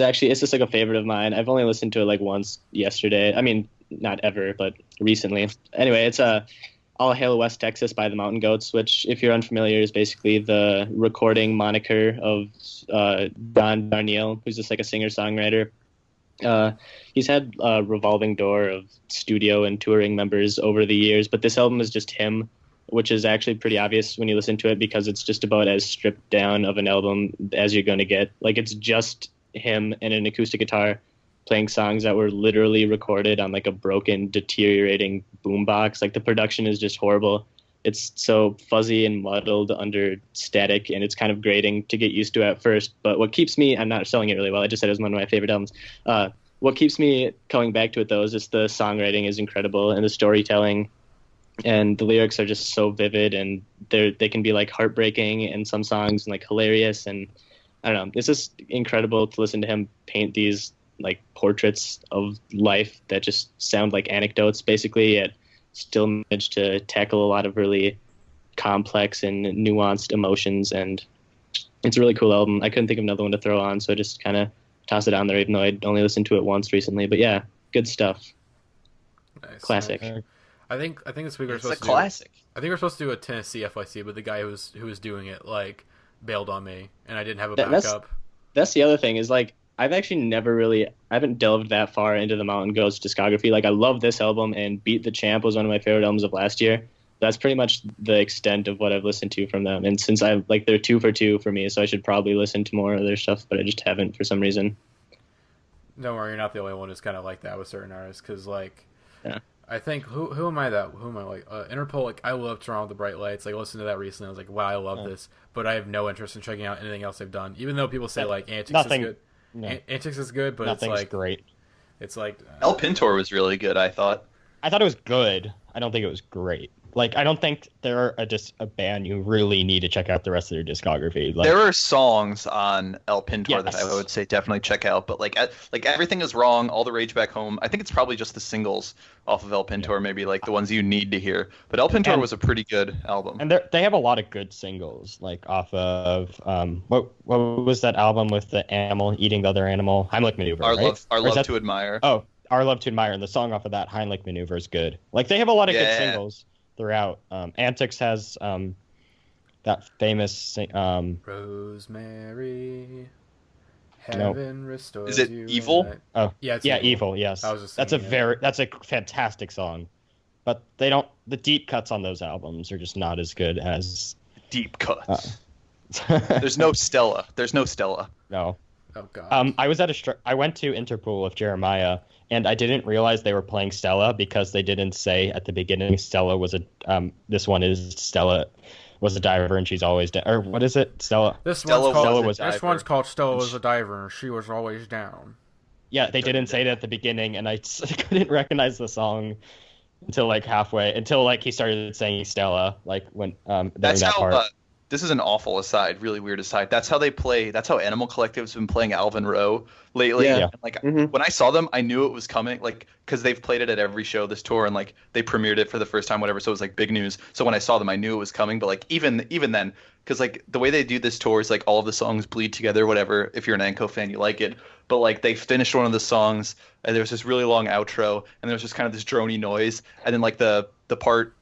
actually, it's just like a favorite of mine. I've only listened to it like once yesterday. I mean, not ever, but recently. Anyway, it's All Hail West Texas by the Mountain Goats, which, if you're unfamiliar, is basically the recording moniker of Don Darnielle, who's just like a singer-songwriter. He's had a revolving door of studio and touring members over the years, but this album is just him, which is actually pretty obvious when you listen to it because it's just about as stripped down of an album as you're going to get. Like, it's just him and an acoustic guitar playing songs that were literally recorded on like a broken, deteriorating boombox. Like, the production is just horrible. It's so fuzzy and muddled under static, and it's kind of grating to get used to at first. But what keeps me, I'm not selling it really well, I just said it was one of my favorite albums. What keeps me coming back to it, though, is just the songwriting is incredible, and the storytelling, and the lyrics are just so vivid, and they can be like heartbreaking in some songs and like hilarious, and I don't know, it's just incredible to listen to him paint these like portraits of life that just sound like anecdotes basically, yet still manage to tackle a lot of really complex and nuanced emotions, and it's a really cool album. I couldn't think of another one to throw on, so I just kind of tossed it on there, even though I'd only listened to it once recently. But yeah, good stuff. Nice. Classic. I think this week we're It's supposed a classic. I think we're supposed to do a Tennessee FYC, but the guy who was doing it like bailed on me, and I didn't have a backup. That's the other thing is like I haven't delved that far into the Mountain Goats discography. Like, I love this album, and Beat the Champ was one of my favorite albums of last year. That's pretty much the extent of what I've listened to from them. And since they're 2 for 2 for me, so I should probably listen to more of their stuff, but I just haven't for some reason. Don't worry, you're not the only one who's kind of like that with certain artists, because like, yeah. I think who am I like? Interpol. Like, I love Toronto with the Bright Lights. Like, I listened to that recently. I was like, wow, I love this, but I have no interest in checking out anything else they've done. Even though people say like Antics is good. No. Antics is good, but Nothing's it's like great. It's like El Pintor was really good, I thought. I thought it was good. I don't think it was great. Like, I don't think they're just a band you really need to check out the rest of their discography. Like, There are songs on El Pintor that I Yes. would say definitely check out, but like Everything Is Wrong, All the Rage Back Home, I think it's probably just the singles off of El Pintor, maybe like the ones you need to hear. But El Pintor was a pretty good album. and they have a lot of good singles, like off of what was that album with the animal eating the other animal? Heimlich Maneuver. Our right? Love Or is that- to Admire. Oh, Our Love to Admire, and the song off of that, Heimlich Maneuver, is good. Like, they have a lot of good Yeah. singles throughout. Antics has that famous Rosemary. No. Heaven restores Is it you Evil? and oh Yeah, it's yeah, Evil. Evil, yes. I was just That's a singing that's a fantastic song, but the deep cuts on those albums are just not as good as Deep cuts. There's no Stella. no. Oh god. I was at I went to Interpol with Jeremiah, and I didn't realize they were playing Stella because they didn't say at the beginning Stella was Stella was a diver and she's always down. Or what is it? Stella. This Stella one's was a called diver. Stella was a diver, and she was always down. Yeah, they didn't say it at the beginning, and I couldn't recognize the song until like halfway, until like he started saying Stella, like when during That's that how. part. This is an awful aside, really weird aside. That's how they play. That's how Animal Collective's been playing Alvin Rowe lately. Yeah. And, like Mhm. when I saw them, I knew it was coming. Like because they've played it at every show this tour, and like they premiered it for the first time, whatever. So it was like big news. So when I saw them, I knew it was coming. But like even then, because like the way they do this tour is like all of the songs bleed together. Whatever. If you're an Anko fan, you like it. But like they finished one of the songs, and there was this really long outro, and there was just kind of this drony noise, and then like the part.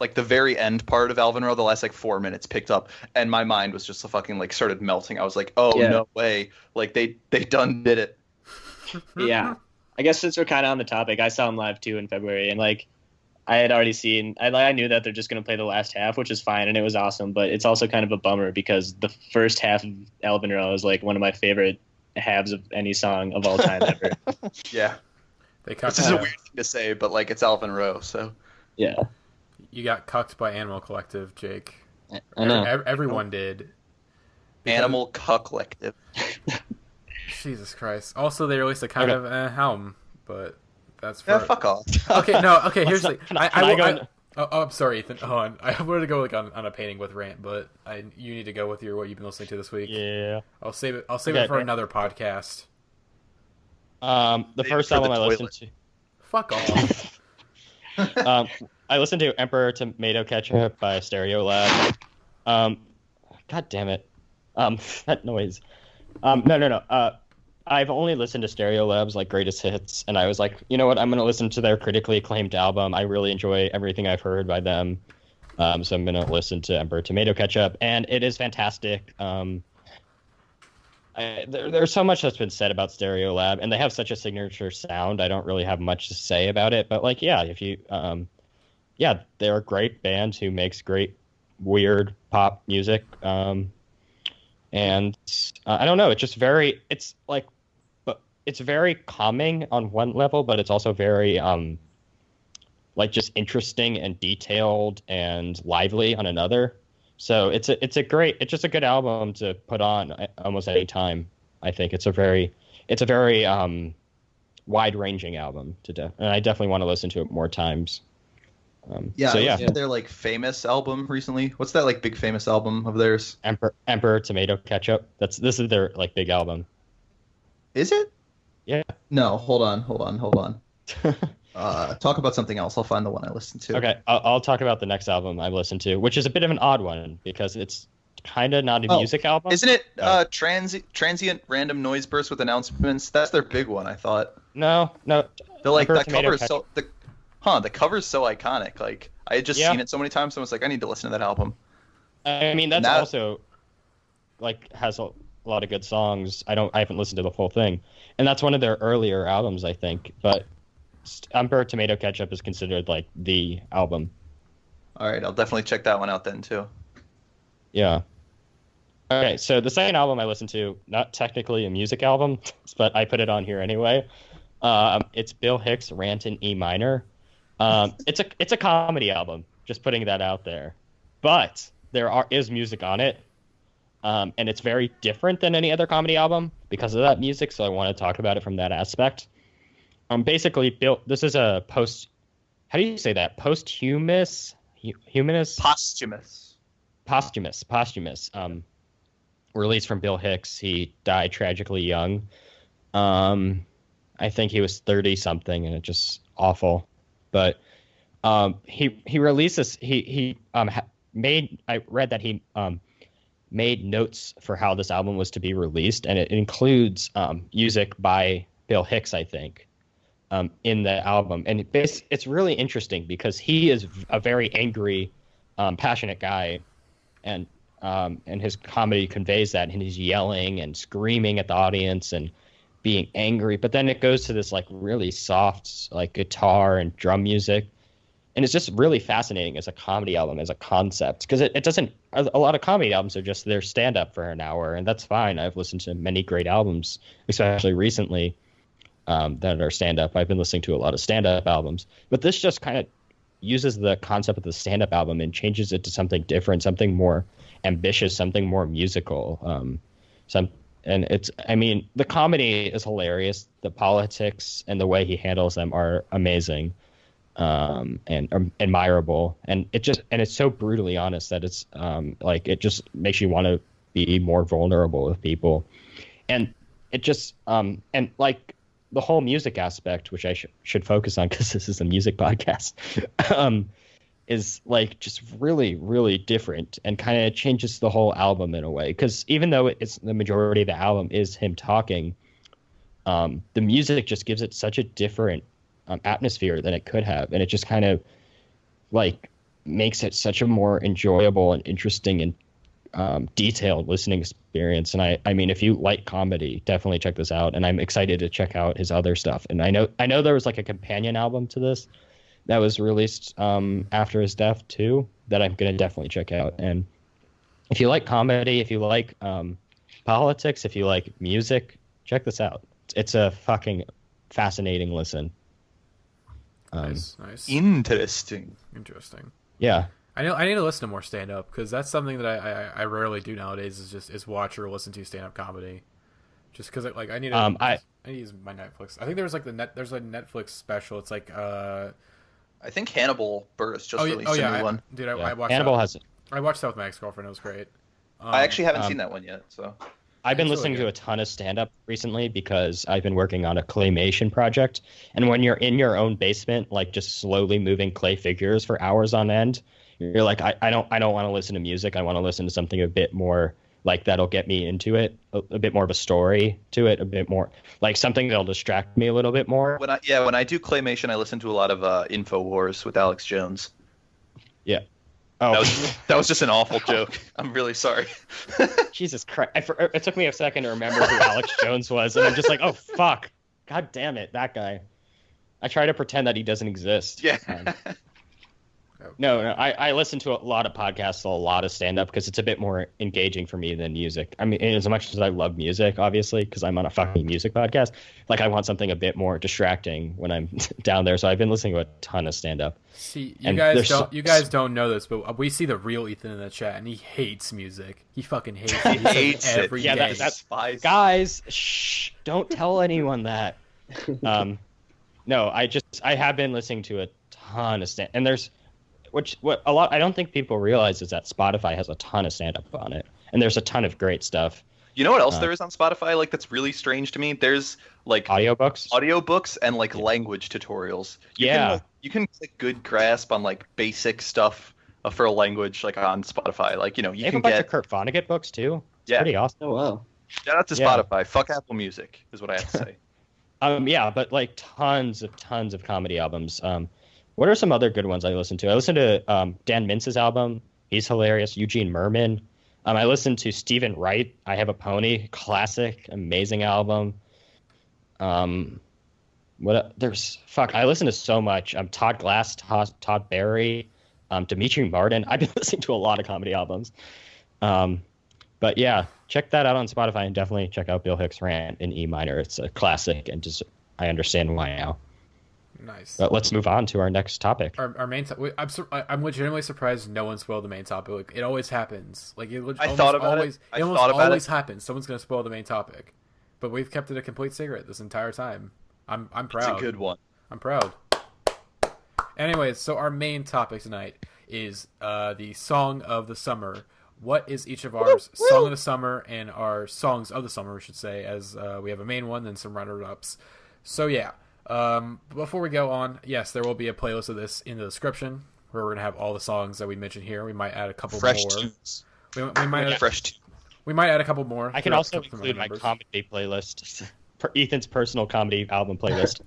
Like the very end part of Alvin Rowe, the last like 4 minutes picked up, and my mind was just fucking like started melting. I was like, oh Yeah. no way! Like they done did it. Yeah. I guess since we're kind of on the topic, I saw them live too in February, and like I had already seen, I knew that they're just going to play the last half, which is fine, and it was awesome, but it's also kind of a bummer because the first half of Alvin Rowe is like one of my favorite halves of any song of all time ever. Yeah, They this is a weird thing to say, but like it's Alvin Rowe, so Yeah. You got cucked by Animal Collective, Jake. I know. Everyone did. Because- Animal Collective. Jesus Christ. Also, they released a kind Okay. of album, but that's for. Yeah, fuck off. Okay, no. Okay, here's the. Can I go? I'm sorry, Ethan. Hold on. I wanted to go like on a painting with rant, but you need to go with what you've been listening to this week. Yeah. I'll save it. I'll save Okay, it for great. another podcast. The Save it first for the album I listened toilet. Fuck off. to. I listened to Emperor Tomato Ketchup by Stereolab. God damn it. That noise. No. I've only listened to Stereolab's like greatest hits, and I was like, you know what? I'm gonna listen to their critically acclaimed album. I really enjoy everything I've heard by them, so I'm gonna listen to Emperor Tomato Ketchup, and it is fantastic. There's so much that's been said about Stereolab, and they have such a signature sound. I don't really have much to say about it, but like, yeah, if you, they're a great band who makes great weird pop music. And I don't know, it's very calming on one level, but it's also very like just interesting and detailed and lively on another. So it's just a good album to put on almost any time. I think it's a very wide ranging album and I definitely want to listen to it more times. I listened to their like famous album recently. What's that like big famous album of theirs? Emperor Tomato Ketchup. This is their like big album. Is it? Yeah. No, hold on. Talk about something else. I'll find the one I listened to. Okay, I'll talk about the next album I've listened to, which is a bit of an odd one because it's kind of not a music album. Isn't it Transient Random Noise Burst with Announcements? That's their big one, I thought. No. They're like, that cover is so... The cover's so iconic. Like, I had just seen it so many times, so I was like, I need to listen to that album. I mean, that's also, like, has a lot of good songs. I haven't listened to the full thing. And that's one of their earlier albums, I think. But Emperor Tomato Ketchup is considered, like, the album. All right, I'll definitely check that one out then, too. Yeah. Okay, so the second album I listened to, not technically a music album, but I put it on here anyway. It's Bill Hicks' Rant in E minor. It's a comedy album, just putting that out there. But there is music on it. And it's very different than any other comedy album because of that music, so I want to talk about it from that aspect. Basically, this is a how do you say that? Posthumous? Posthumous. Released from Bill Hicks. He died tragically young. I think he was 30-something, and it's just awful. But he released this. I read that he made notes for how this album was to be released, and it includes music by Bill Hicks, I think, in the album. And it's really interesting because he is a very angry, passionate guy, and his comedy conveys that, and he's yelling and screaming at the audience and being angry. But then it goes to this like really soft like guitar and drum music. And it's just really fascinating as a comedy album, as a concept, because it doesn't. A lot of comedy albums are just their stand-up for an hour, and that's fine. I've listened to many great albums, especially recently, that are stand-up. I've been listening to a lot of stand-up albums, but this just kind of uses the concept of the stand-up album and changes it to something different, something more ambitious, something more musical. The comedy is hilarious. The politics and the way he handles them are amazing. And admirable, and it's so brutally honest that it's it just makes you want to be more vulnerable with people, and it just and like the whole music aspect, which I should focus on because this is a music podcast, is like just really, really different and kind of changes the whole album in a way. Because even though it's the majority of the album is him talking, the music just gives it such a different atmosphere than it could have, and it just kind of like makes it such a more enjoyable and interesting and detailed listening experience. And I mean, if you like comedy, definitely check this out. And I'm excited to check out his other stuff. And I know there was like a companion album to this that was released after his death too, that I'm gonna definitely check out. And if you like comedy, if you like politics, if you like music, check this out. It's a fucking fascinating listen. Nice. Interesting. Yeah. I need to listen to more stand up because that's something that I rarely do nowadays. Is watch or listen to stand up comedy. Just because I need to. I need to use my Netflix. I think there's there's a Netflix special. It's like I think Hannibal Buress just released a new one. Dude, I watched Hannibal that. has it. I watched that with my ex-girlfriend. It was great. I actually haven't seen that one yet. So I've been listening to a ton of stand-up recently because I've been working on a claymation project. And when you're in your own basement, like just slowly moving clay figures for hours on end, you're like, I don't want to listen to music. I want to listen to something a bit more like that'll get me into it, a bit more of a story to it, a bit more like something that'll distract me a little bit more. When I do claymation, I listen to a lot of InfoWars with Alex Jones. Yeah. Oh, That was just an awful joke. I'm really sorry. Jesus Christ! It took me a second to remember who Alex Jones was, and I'm just like, oh fuck, god damn it, that guy. I try to pretend that he doesn't exist. Yeah. No, I listen to a lot of podcasts, a lot of stand-up, because it's a bit more engaging for me than music. I mean, as much as I love music, obviously, because I'm on a fucking music podcast, like I want something a bit more distracting when I'm down there. So I've been listening to a ton of stand-up. See, you guys don't know this, but we see the real Ethan in the chat, and he hates music. He fucking hates it. He hates it every day. That's guys, shh, don't tell anyone that. No, I have been listening to a ton of stand, and there's. I don't think people realize is that Spotify has a ton of stand-up on it, and there's a ton of great stuff. You know what else there is on Spotify? Like that's really strange to me. There's like audiobooks, and like language tutorials. You can get a good grasp on like basic stuff for a language like on Spotify. Like you have a bunch of Kurt Vonnegut books too. It's pretty awesome. Oh wow! Shout out to Spotify. Fuck Apple Music is what I have to say. But like tons of comedy albums. What are some other good ones I listen to? I listened to Dan Mintz's album. He's hilarious. Eugene Merman. I listened to Stephen Wright. I Have a Pony. Classic, amazing album. I listen to so much. Todd Glass, Todd Barry, Dimitri Martin. I've been listening to a lot of comedy albums. But yeah, check that out on Spotify, and definitely check out Bill Hicks' Rant in E minor. It's a classic, and just I understand why now. Nice. But let's move on to our next topic. Our main topic. I'm legitimately surprised no one spoiled the main topic. Like, it always happens. Like it always happens. Someone's gonna spoil the main topic, but we've kept it a complete secret this entire time. I'm proud. It's a good one. I'm proud. Anyways, so our main topic tonight is the song of the summer. What is each of our song of the summer and our songs of the summer, we should say, as we have a main one, then some runner-ups. So yeah. Before we go on, yes, there will be a playlist of this in the description where we're gonna have all the songs that we mentioned here. We might add a couple more. Tunes. We might add fresh tunes. We might add a couple more. I can also include my comedy playlist, Ethan's personal comedy album playlist,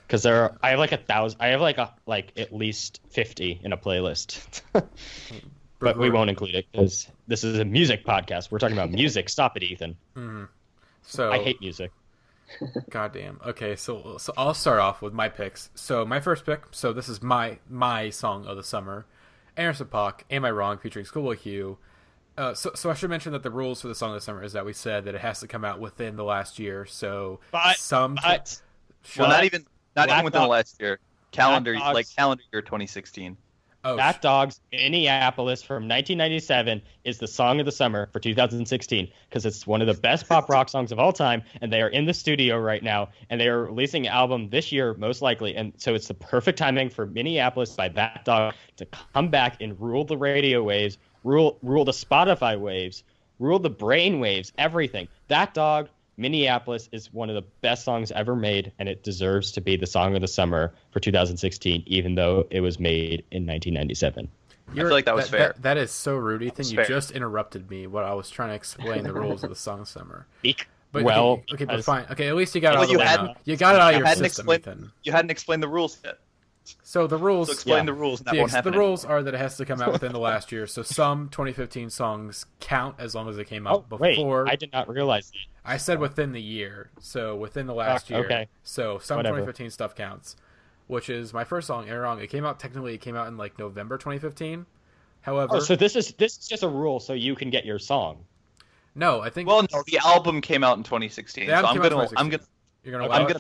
because I have like 1,000. I have like at least 50 in a playlist, but we won't include it because this is a music podcast. We're talking about music. Stop it, Ethan. Mm-hmm. So I hate music. Goddamn. Okay, so I'll start off with my picks. So my first pick. So this is my song of the summer, Anderson .Paak, Am I Wrong, featuring Schoolboy Q. So I should mention that the rules for the song of the summer is that we said that it has to come out within the last year. So not even within the last year. Calendar year 2016. Oh, Bat Dogs Minneapolis from 1997 is the song of the summer for 2016 because it's one of the best pop rock songs of all time, and they are in the studio right now, and they are releasing an album this year, most likely, and so it's the perfect timing for Minneapolis by Bat Dog to come back and rule the radio waves, rule the Spotify waves, rule the brain waves, everything. Bat Dog Minneapolis is one of the best songs ever made, and it deserves to be the song of the summer for 2016, even though it was made in 1997. I feel like that was fair. That is so rude, Ethan. You just interrupted me when I was trying to explain the rules of the song of summer. But fine. Okay, at least you got it out of your system, Ethan. You hadn't explained the rules yet. So the rules. So explain the rules. And that won't happen. The rules are that it has to come out within the last year. So some 2015 songs count as long as they came out before. Wait, I did not realize that. I said within the year, so within the last year. Okay. So some 2015 stuff counts, which is my first song. Am I Wrong? It came out in like November 2015. However, so this is just a rule so you can get your song. No, I think. Well, no, the album came out in 2016. So I'm gonna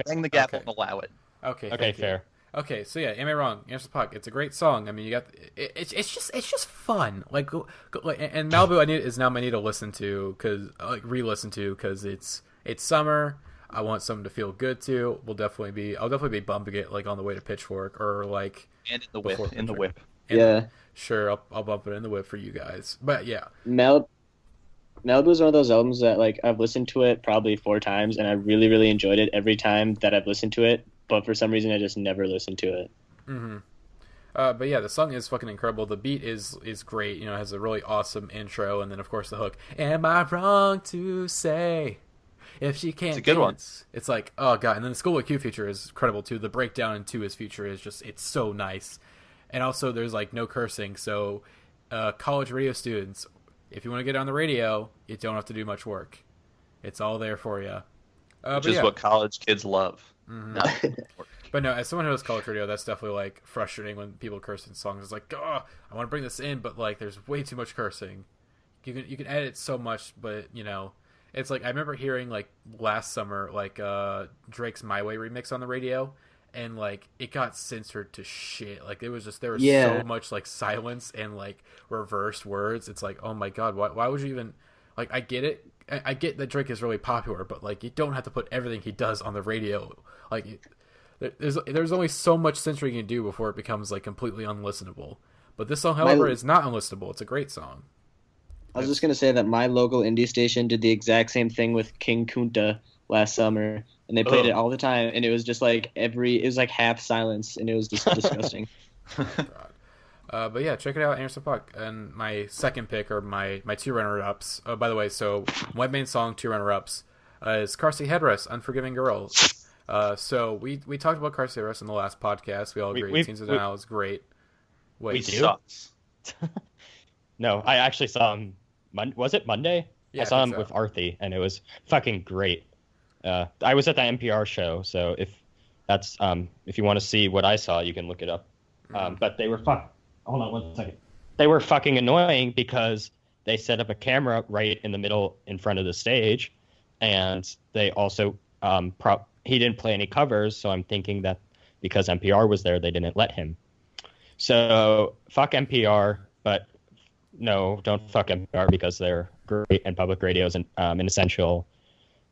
bang the gap and allow it. Okay, fair. Okay, so yeah, Am I Wrong? Anderson .Paak. It's a great song. I mean, you got it's just fun. Like and Malibu, is now my need to listen to re-listen to because it's summer. I want something to feel good to. I'll definitely be bumping it like on the way to Pitchfork or like and in the whip. Yeah, sure. I'll bump it in the whip for you guys. But yeah, Malibu is one of those albums that like I've listened to it probably 4 times and I really really enjoyed it every time that I've listened to it. But for some reason, I just never listened to it. Mm-hmm. But yeah, the song is fucking incredible. The beat is great. You know, it has a really awesome intro, and then of course the hook. Am I wrong to say if she can't? It's a good one. It's like, oh god. And then the Schoolboy Q feature is incredible too. The breakdown into his feature is it's so nice. And also there's like no cursing, so college radio students, if you want to get on the radio, you don't have to do much work. It's all there for you. Which is what college kids love. Mm-hmm. But no, as someone who does college radio, that's definitely like frustrating when people curse in songs. It's like, oh, I want to bring this in, but like, there's way too much cursing. You can edit so much, but you know, it's like I remember hearing like last summer like Drake's "My Way" remix on the radio, and like it got censored to shit. Like there was so much like silence and like reversed words. It's like, oh my god, why would you even like? I get it. I get that Drake is really popular, but like you don't have to put everything he does on the radio. Like there's only so much censoring you can do before it becomes like completely unlistenable. But this song, however, is not unlistenable. It's a great song. I was just gonna say that my local indie station did the exact same thing with King Kunta last summer, and they played it all the time, and it was just like it was like half silence, and it was just disgusting. But yeah, check it out, Anderson Puck. And my second pick are my two runner-ups. Oh, by the way, so one main song, two runner-ups is Car Seat Headrest, Unforgiving Girl. So we talked about Car Seat Headrest in the last podcast. We all agreed. Teens of Denial is great. Wait, we sucks. No, I actually saw him. Was it Monday? Yeah, I saw him with Arthi, and it was fucking great. I was at the NPR show, so if you want to see what I saw, you can look it up. But they were Hold on 1 second. They were fucking annoying because they set up a camera right in the middle in front of the stage, and they also he didn't play any covers, so I'm thinking that because NPR was there, they didn't let him. So fuck NPR, but no, don't fuck NPR because they're great and public radio is an essential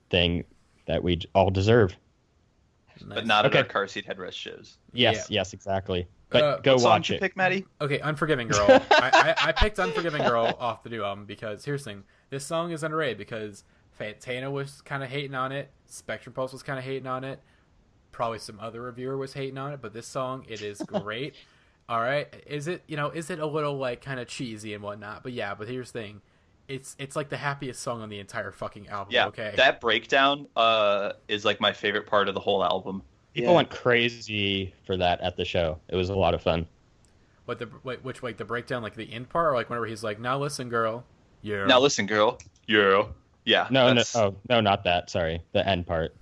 thing that we all deserve. Nice. But not at our Car Seat Headrest shows. Yes, exactly. But go watch watch it. Pick, Matty? Okay, Unforgiving Girl. I picked Unforgiving Girl off the new album because here's the thing. This song is underrated because Fantana was kind of hating on it. Spectrum Pulse was kind of hating on it. Probably some other reviewer was hating on it. But this song, it is great. All right. Is it a little like kind of cheesy and whatnot? But yeah, but here's the thing. It's like the happiest song on the entire fucking album. Yeah, okay. That breakdown is like my favorite part of the whole album. People went crazy for that at the show. It was a lot of fun. What the breakdown, like the end part, or like whenever he's like, "Now listen, girl." Yeah. Now listen, girl. Yeah. Yeah. No, not that. Sorry, the end part.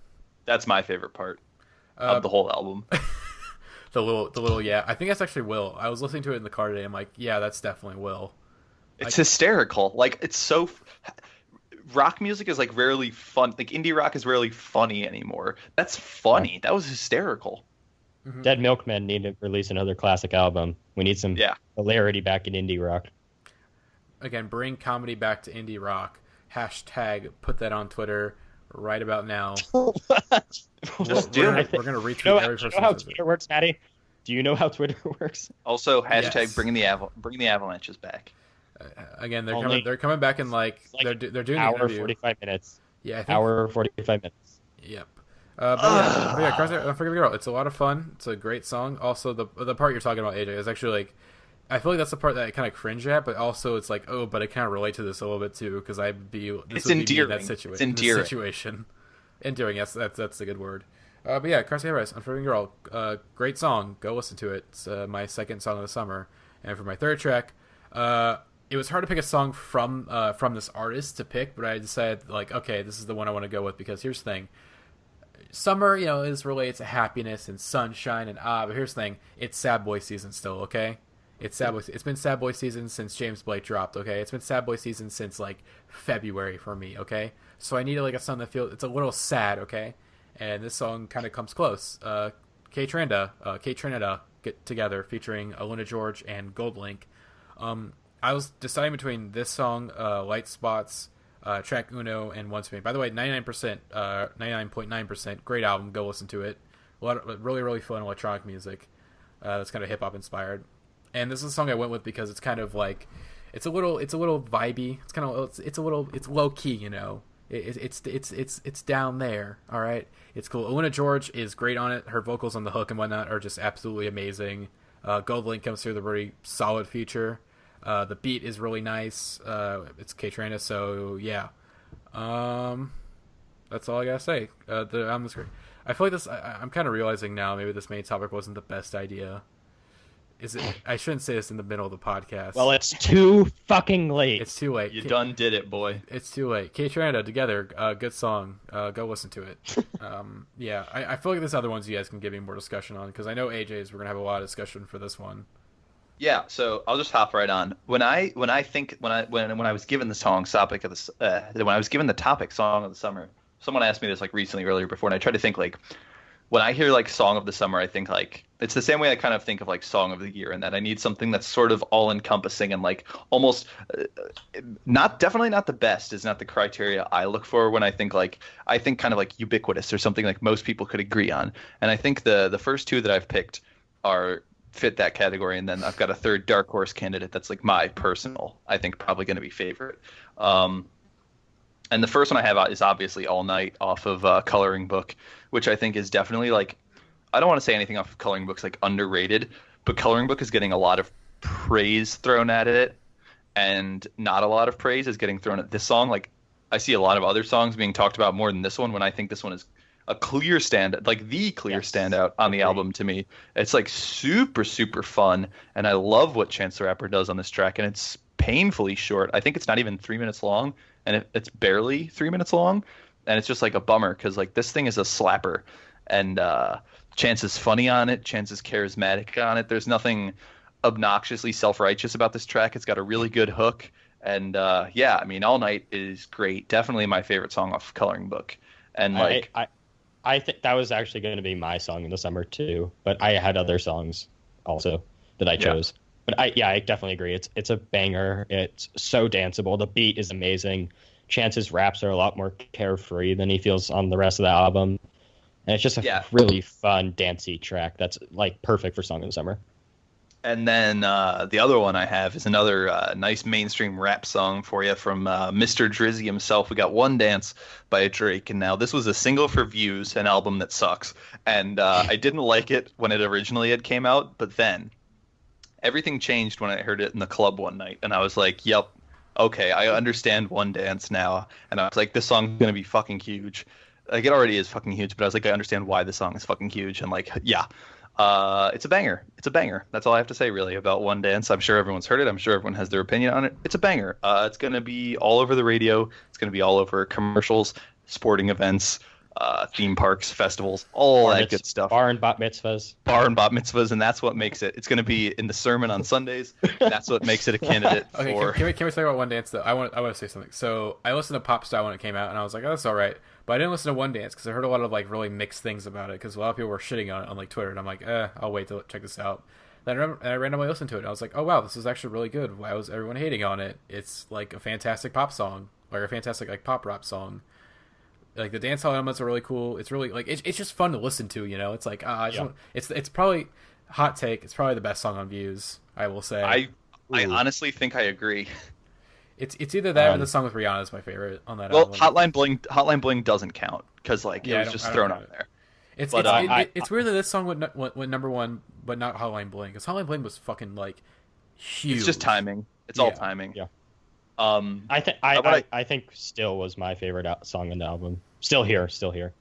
That's my favorite part of the whole album. the little yeah. I think that's actually Will. I was listening to it in the car today. I'm like, yeah, that's definitely Will. It's hysterical. Like it's so. Rock music is like rarely fun. Like indie rock is rarely funny anymore. That's funny. That was hysterical. Mm-hmm. Dead Milkmen need to release another classic album. We need some hilarity back in indie rock. Again, bring comedy back to indie rock. Hashtag put that on Twitter right about now. Just do it. We're gonna retweet every person. Do you know how Twitter works, Matty? Do you know how Twitter works? Also, hashtag bring the Avalanches back. Again, they're coming back in like they're doing hour an interview. 45 minutes. Yeah, I think, hour 45 minutes. Yep. But yeah, Unforgiving Girl. It's a lot of fun. It's a great song. Also, the part you're talking about, AJ, is actually like I feel like that's the part that I kind of cringe at, but also it's like, oh, but I kind of relate to this a little bit too because it's endearing. It's endearing. Endearing. Yes, that's a good word. But yeah, Car Seat Headrest, Unforgiving Girl. Great song. Go listen to it. It's my second song of the summer. And for my third track, it was hard to pick a song from this artist to pick, but I decided like, okay, this is the one I want to go with because here's the thing. Summer, is related to happiness and sunshine and but here's the thing. It's sad boy season still, okay? It's sad boy. It's been sad boy season since James Blake dropped, okay? It's been sad boy season since like February for me, okay? So I needed like a song that feels it's a little sad, okay? And this song kind of comes close. Kate Trinida get together featuring Aluna George and Goldlink. I was deciding between this song, Light Spots, track Uno, and Once Me. By the way, 99.9%, great album. Go listen to it. A lot of really, really fun electronic music. That's kind of hip hop inspired. And this is a song I went with because it's kind of like, it's a little vibey. It's low key, It's down there. All right, it's cool. Aluna George is great on it. Her vocals on the hook and whatnot are just absolutely amazing. Goldlink comes through with a very solid feature. The beat is really nice. It's K-Trina, so yeah. That's all I gotta say. The album's great. I feel like this. I'm kind of realizing now maybe this main topic wasn't the best idea. Is it? I shouldn't say this in the middle of the podcast. Well, it's too fucking late. It's too late. You done did it, boy. It's too late. Kate Tranda, Together, good song. Go listen to it. Yeah, I feel like this other ones you guys can give me more discussion on, because I know AJ's, we're going to have a lot of discussion for this one. Yeah, so I'll just hop right on. When I was given the song topic of when I was given the topic song of the summer, someone asked me this like recently earlier before, and I tried to think like, when I hear like song of the summer, I think like it's the same way I kind of think of like song of the year, and that I need something that's sort of all encompassing and like almost definitely not the best is not the criteria I look for when I think kind of like ubiquitous or something like most people could agree on. And I think the first two that I've picked fit that category, and then I've got a third dark horse candidate that's like my personal, I think probably going to be favorite. And the first one I have is obviously All Night off of Coloring Book, which I think is definitely like, I don't want to say anything off of Coloring Book's like underrated, but Coloring Book is getting a lot of praise thrown at it, and not a lot of praise is getting thrown at this song. Like, I see a lot of other songs being talked about more than this one, when I think this one is a clear standout, like the clear standout on the album to me. It's like super, super fun, and I love what Chance the Rapper does on this track, and it's painfully short. I think it's not even 3 minutes long, and it's barely 3 minutes long, and it's just like a bummer, because like this thing is a slapper, and Chance is funny on it, Chance is charismatic on it. There's nothing obnoxiously self-righteous about this track. It's got a really good hook, and yeah, I mean, All Night is great. Definitely my favorite song off Coloring Book. And like I think that was actually going to be my song in the summer too, but I had other songs also that I chose. But I definitely agree. It's a banger. It's so danceable. The beat is amazing. Chance's raps are a lot more carefree than he feels on the rest of the album. And it's just a really fun, dancey track that's like perfect for Song of the Summer. And then the other one I have is another nice mainstream rap song for you from Mr. Drizzy himself. We got One Dance by Drake. And now this was a single for Views, an album that sucks. And I didn't like it when it originally had came out, but then everything changed when I heard it in the club one night. And I was like, yep, okay, I understand One Dance now. And I was like, this song's going to be fucking huge. Like, it already is fucking huge, but I was like, I understand why the song is fucking huge. And like, yeah. It's a banger. It's a banger. That's all I have to say, really, about One Dance. I'm sure everyone's heard it. I'm sure everyone has their opinion on it. It's a banger. It's going to be all over the radio. It's going to be all over commercials, sporting events, theme parks, festivals, all that good stuff. Bar and bat mitzvahs. Bar and bat mitzvahs, and that's what makes it. It's going to be in the sermon on Sundays. That's what makes it a candidate okay, for... Can we talk about One Dance, though? I want to say something. So I listened to Pop Style when it came out, and I was like, oh, that's all right. But I didn't listen to One Dance because I heard a lot of like really mixed things about it, because a lot of people were shitting on it on like Twitter, and I'm like, I'll wait to check this out. Then I randomly listened to it, and I was like, oh wow, this is actually really good. Why was everyone hating on it? It's like a fantastic pop song, or a fantastic like pop rap song. Like the dance hall elements are really cool. It's really like it's just fun to listen to. You know, it's like it's probably hot take. It's probably the best song on Views. I will say. I honestly think I agree. It's either that or the song with Rihanna is my favorite on that album. album. Hotline Bling doesn't count because like it was just thrown out there. It's weird that this song went number one, but not Hotline Bling, because Hotline Bling was fucking like huge. It's just timing. It's all timing. Yeah. I think Still was my favorite song on the album. Still Here.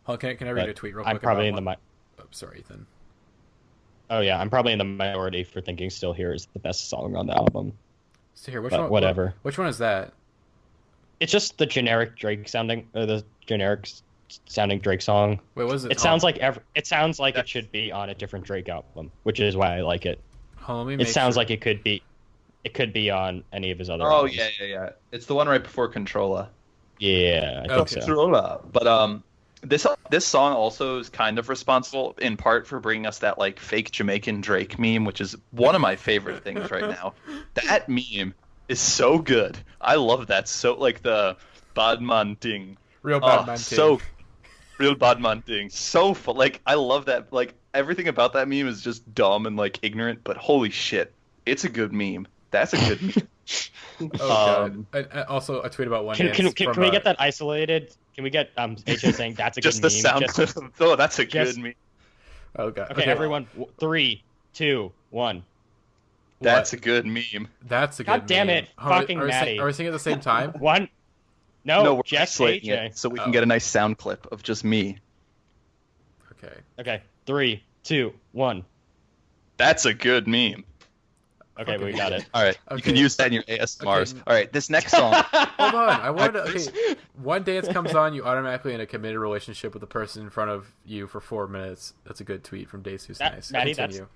Oh, can I read a tweet real quick? I'm probably in the sorry, Ethan. Oh yeah, I'm probably in the minority for thinking Still Here is the best song on the album. Still Here, whatever. Which one is that? It's just the generic Drake sounding, or the generic sounding Drake song. Wait, what is it? It sounds like it should be on a different Drake album, which is why I like it. It sounds like it could be on any of his other albums. Yeah. It's the one right before Controlla. Yeah, I think so. Controlla. But this song also is kind of responsible in part for bringing us that like fake Jamaican Drake meme, which is one of my favorite things right now. That meme is so good. I love that. So like the bad man thing. Real bad man thing. So real bad man thing. So fun. Like I love that. Like everything about that meme is just dumb and like ignorant, but holy shit, it's a good meme. That's a good meme. God. Also, a tweet about One Dance. Can we get that isolated? Can we get HJ saying that's a just good meme? Just the sound. Oh, that's a good meme. Oh god. Okay, everyone. 3, 2, 1. That's a good meme. That's a good God damn meme. it, fucking Matty. Are we singing at the same time? One. No, we're just AJ. AJ. So we can get a nice sound clip of just me. Okay. Okay. 3, 2, 1. That's a good meme. Okay, we got it. All right, Okay. you can use that in your ASMRs. Okay. All right, this next song. Hold on. I wanted to, okay. One dance comes on, you automatically in a committed relationship with the person in front of you for 4 minutes. That's a good tweet from Dace Who's Nice. Matty, Continue.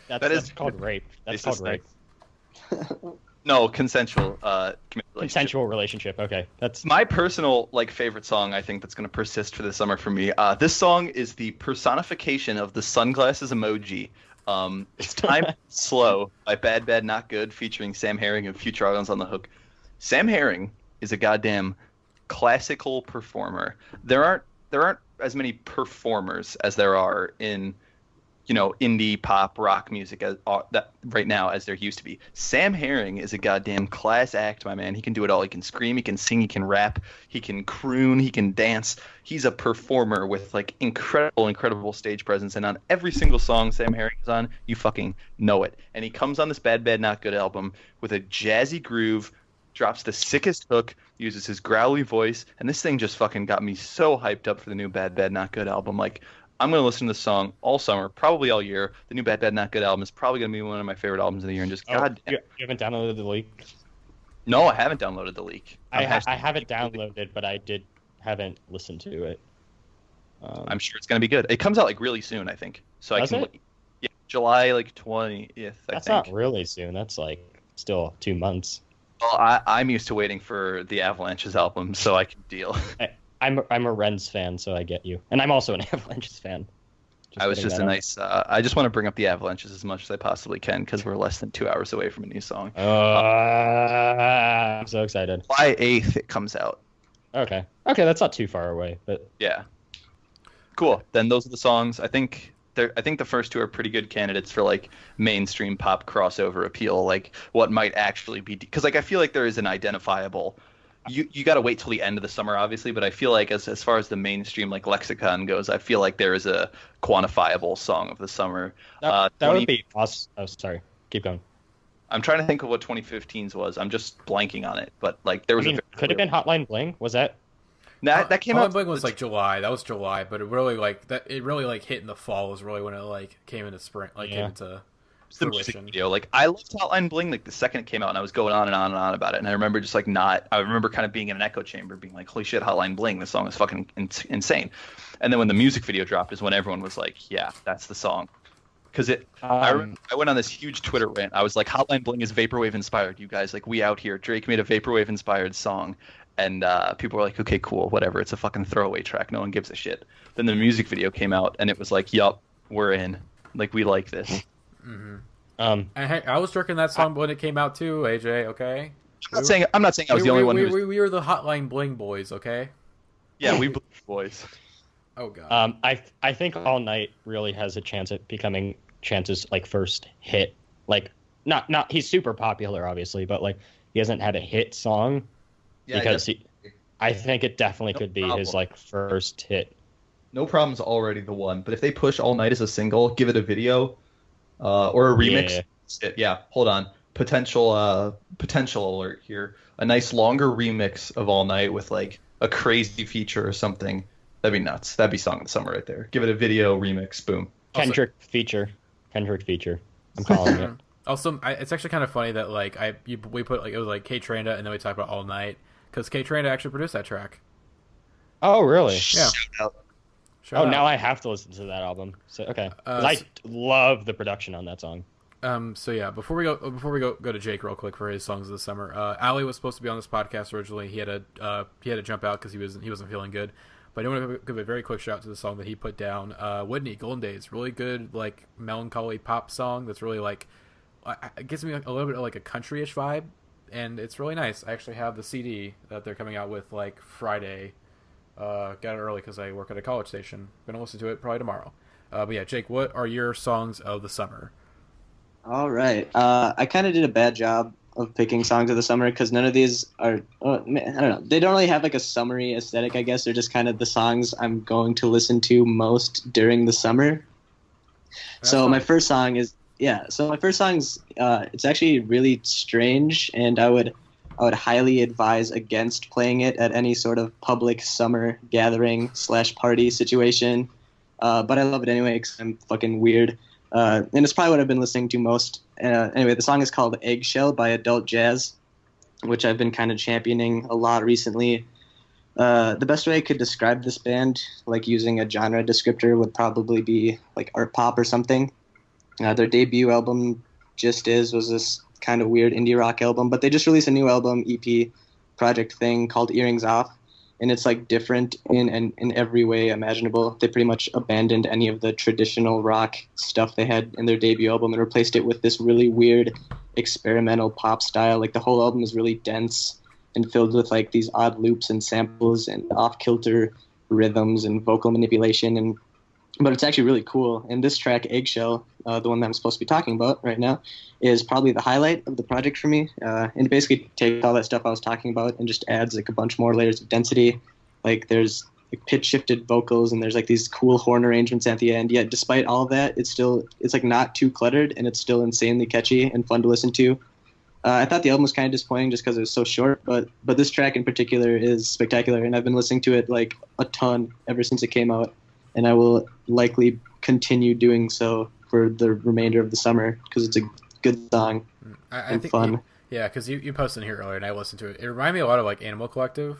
that's called rape. That's called rape. No, consensual. Committed relationship. Consensual relationship. Okay, that's My personal favorite song. I think that's going to persist for the summer for me. This song is the personification of the sunglasses emoji. It's Time Slow by Bad Bad Not Good featuring Sam Herring and Future Islands on the Hook. Sam Herring is a goddamn classical performer. There aren't as many performers as there are in indie pop rock music that right now as there used to be. Sam Herring is a goddamn class act, my man. He can do it all. He can scream, he can sing, he can rap, he can croon, he can dance. He's a performer with incredible stage presence, and on every single song Sam Herring is on, you fucking know it. And he comes on this Bad Bad Not Good album with a jazzy groove, drops the sickest hook, uses his growly voice, and this thing just fucking got me so hyped up for the new Bad Bad Not Good album. I'm going to listen to this song all summer, probably all year. The new Bad Bad Not Good album is probably going to be one of my favorite albums of the year. And just goddamn. You haven't downloaded the leak? No, I haven't downloaded the leak. I have it downloaded, but I haven't listened to it. I'm sure it's going to be good. It comes out really soon, I think. So Does it? Yeah, July 20th. That's not really soon. That's still 2 months. Well, I'm used to waiting for the Avalanches album, so I can deal. I'm a Rens fan, so I get you, and I'm also an Avalanches fan. I was just I just want to bring up the Avalanches as much as I possibly can because we're less than 2 hours away from a new song. I'm so excited. July 8th it comes out. Okay, that's not too far away, but yeah. Cool. Then those are the songs. I think the first two are pretty good candidates for mainstream pop crossover appeal, what might actually be, because I feel like there is an identifiable. You got to wait till the end of the summer, obviously, but I feel like as far as the mainstream lexicon goes, I feel like there is a quantifiable song of the summer. That would be awesome. Oh, sorry. Keep going. I'm trying to think of what 2015's was. I'm just blanking on it, but there was. Could have been Hotline Bling. Was that? That came out. Hotline Bling was July. That was July, but it really that it really hit in the fall was really when it came into spring, came into. The music video. I loved Hotline Bling the second it came out, and I was going on and on and on about it, and I remember just I remember kind of being in an echo chamber being holy shit, Hotline Bling, this song is fucking insane. And then when the music video dropped is when everyone was yeah, that's the song. Because I went on this huge Twitter rant. I was Hotline Bling is vaporwave inspired, you guys, we out here. Drake made a vaporwave inspired song, and people were okay, cool, whatever, it's a fucking throwaway track, no one gives a shit. Then the music video came out and it was yup, we're in, we like this. Mm-hmm. I was jerking that song when it came out too, AJ. Okay. I'm not saying I was the only one. We were the Hotline Bling boys. Okay. Yeah, we boys. Oh god. I think All Night really has a chance at becoming Chance's first hit. Not he's super popular obviously, but he hasn't had a hit song. Yeah. Because I think it definitely could be his first hit. No Problem's already the one, but if they push All Night as a single, give it a video. Or a remix. Yeah, hold on. Potential alert here. A nice longer remix of All Night with a crazy feature or something. That'd be nuts. That'd be song of the summer right there. Give it a video remix. Boom. Kendrick feature. I'm calling it. Also, it's actually kind of funny that we put it was K Tranda and then we talked about All Night because K Tranda actually produced that track. Oh really? Yeah. Shout out. Now I have to listen to that album. So okay, I love the production on that song. So yeah, before we go to Jake real quick for his songs of the summer. Ali was supposed to be on this podcast originally. He had to jump out because he wasn't feeling good. But I want to give a very quick shout out to the song that he put down. Whitney, Golden Days, really good melancholy pop song. That's really it gives me a little bit of a countryish vibe, and it's really nice. I actually have the CD that they're coming out with Friday. Got it early because I work at a college station. Gonna listen to it probably tomorrow. But yeah, Jake, what are your songs of the summer? All right. I kind of did a bad job of picking songs of the summer because none of these are. I don't know. They don't really have a summery aesthetic. I guess they're just kind of the songs I'm going to listen to most during the summer. My first song is it's actually really strange, and I would highly advise against playing it at any sort of public summer gathering /party situation. But I love it anyway because I'm fucking weird. And it's probably what I've been listening to most. Anyway, the song is called Eggshell by Adult Jazz, which I've been kind of championing a lot recently. The best way I could describe this band, like using a genre descriptor, would probably be like art pop or something. Their debut album, Just Is, was this kind of weird indie rock album, but they just released a new album, EP project thing called Earrings Off, and it's like different in every way imaginable. They pretty much abandoned any of the traditional rock stuff they had in their debut album and replaced it with this really weird experimental pop style. Like the whole album is really dense and filled with like these odd loops and samples and off-kilter rhythms and vocal manipulation, but it's actually really cool. And this track, Eggshell, the one that I'm supposed to be talking about right now, is probably the highlight of the project for me. And it basically takes all that stuff I was talking about and just adds like a bunch more layers of density. Like there's like pitch shifted vocals and there's like these cool horn arrangements at the end. Yet despite all of that, it's like not too cluttered and it's still insanely catchy and fun to listen to. I thought the album was kind of disappointing just because it was so short, but this track in particular is spectacular, and I've been listening to it like a ton ever since it came out, and I will likely continue doing so for the remainder of the summer because it's a good song I think fun. Yeah, because you posted it here earlier, and I listened to it. It reminded me a lot of like Animal Collective,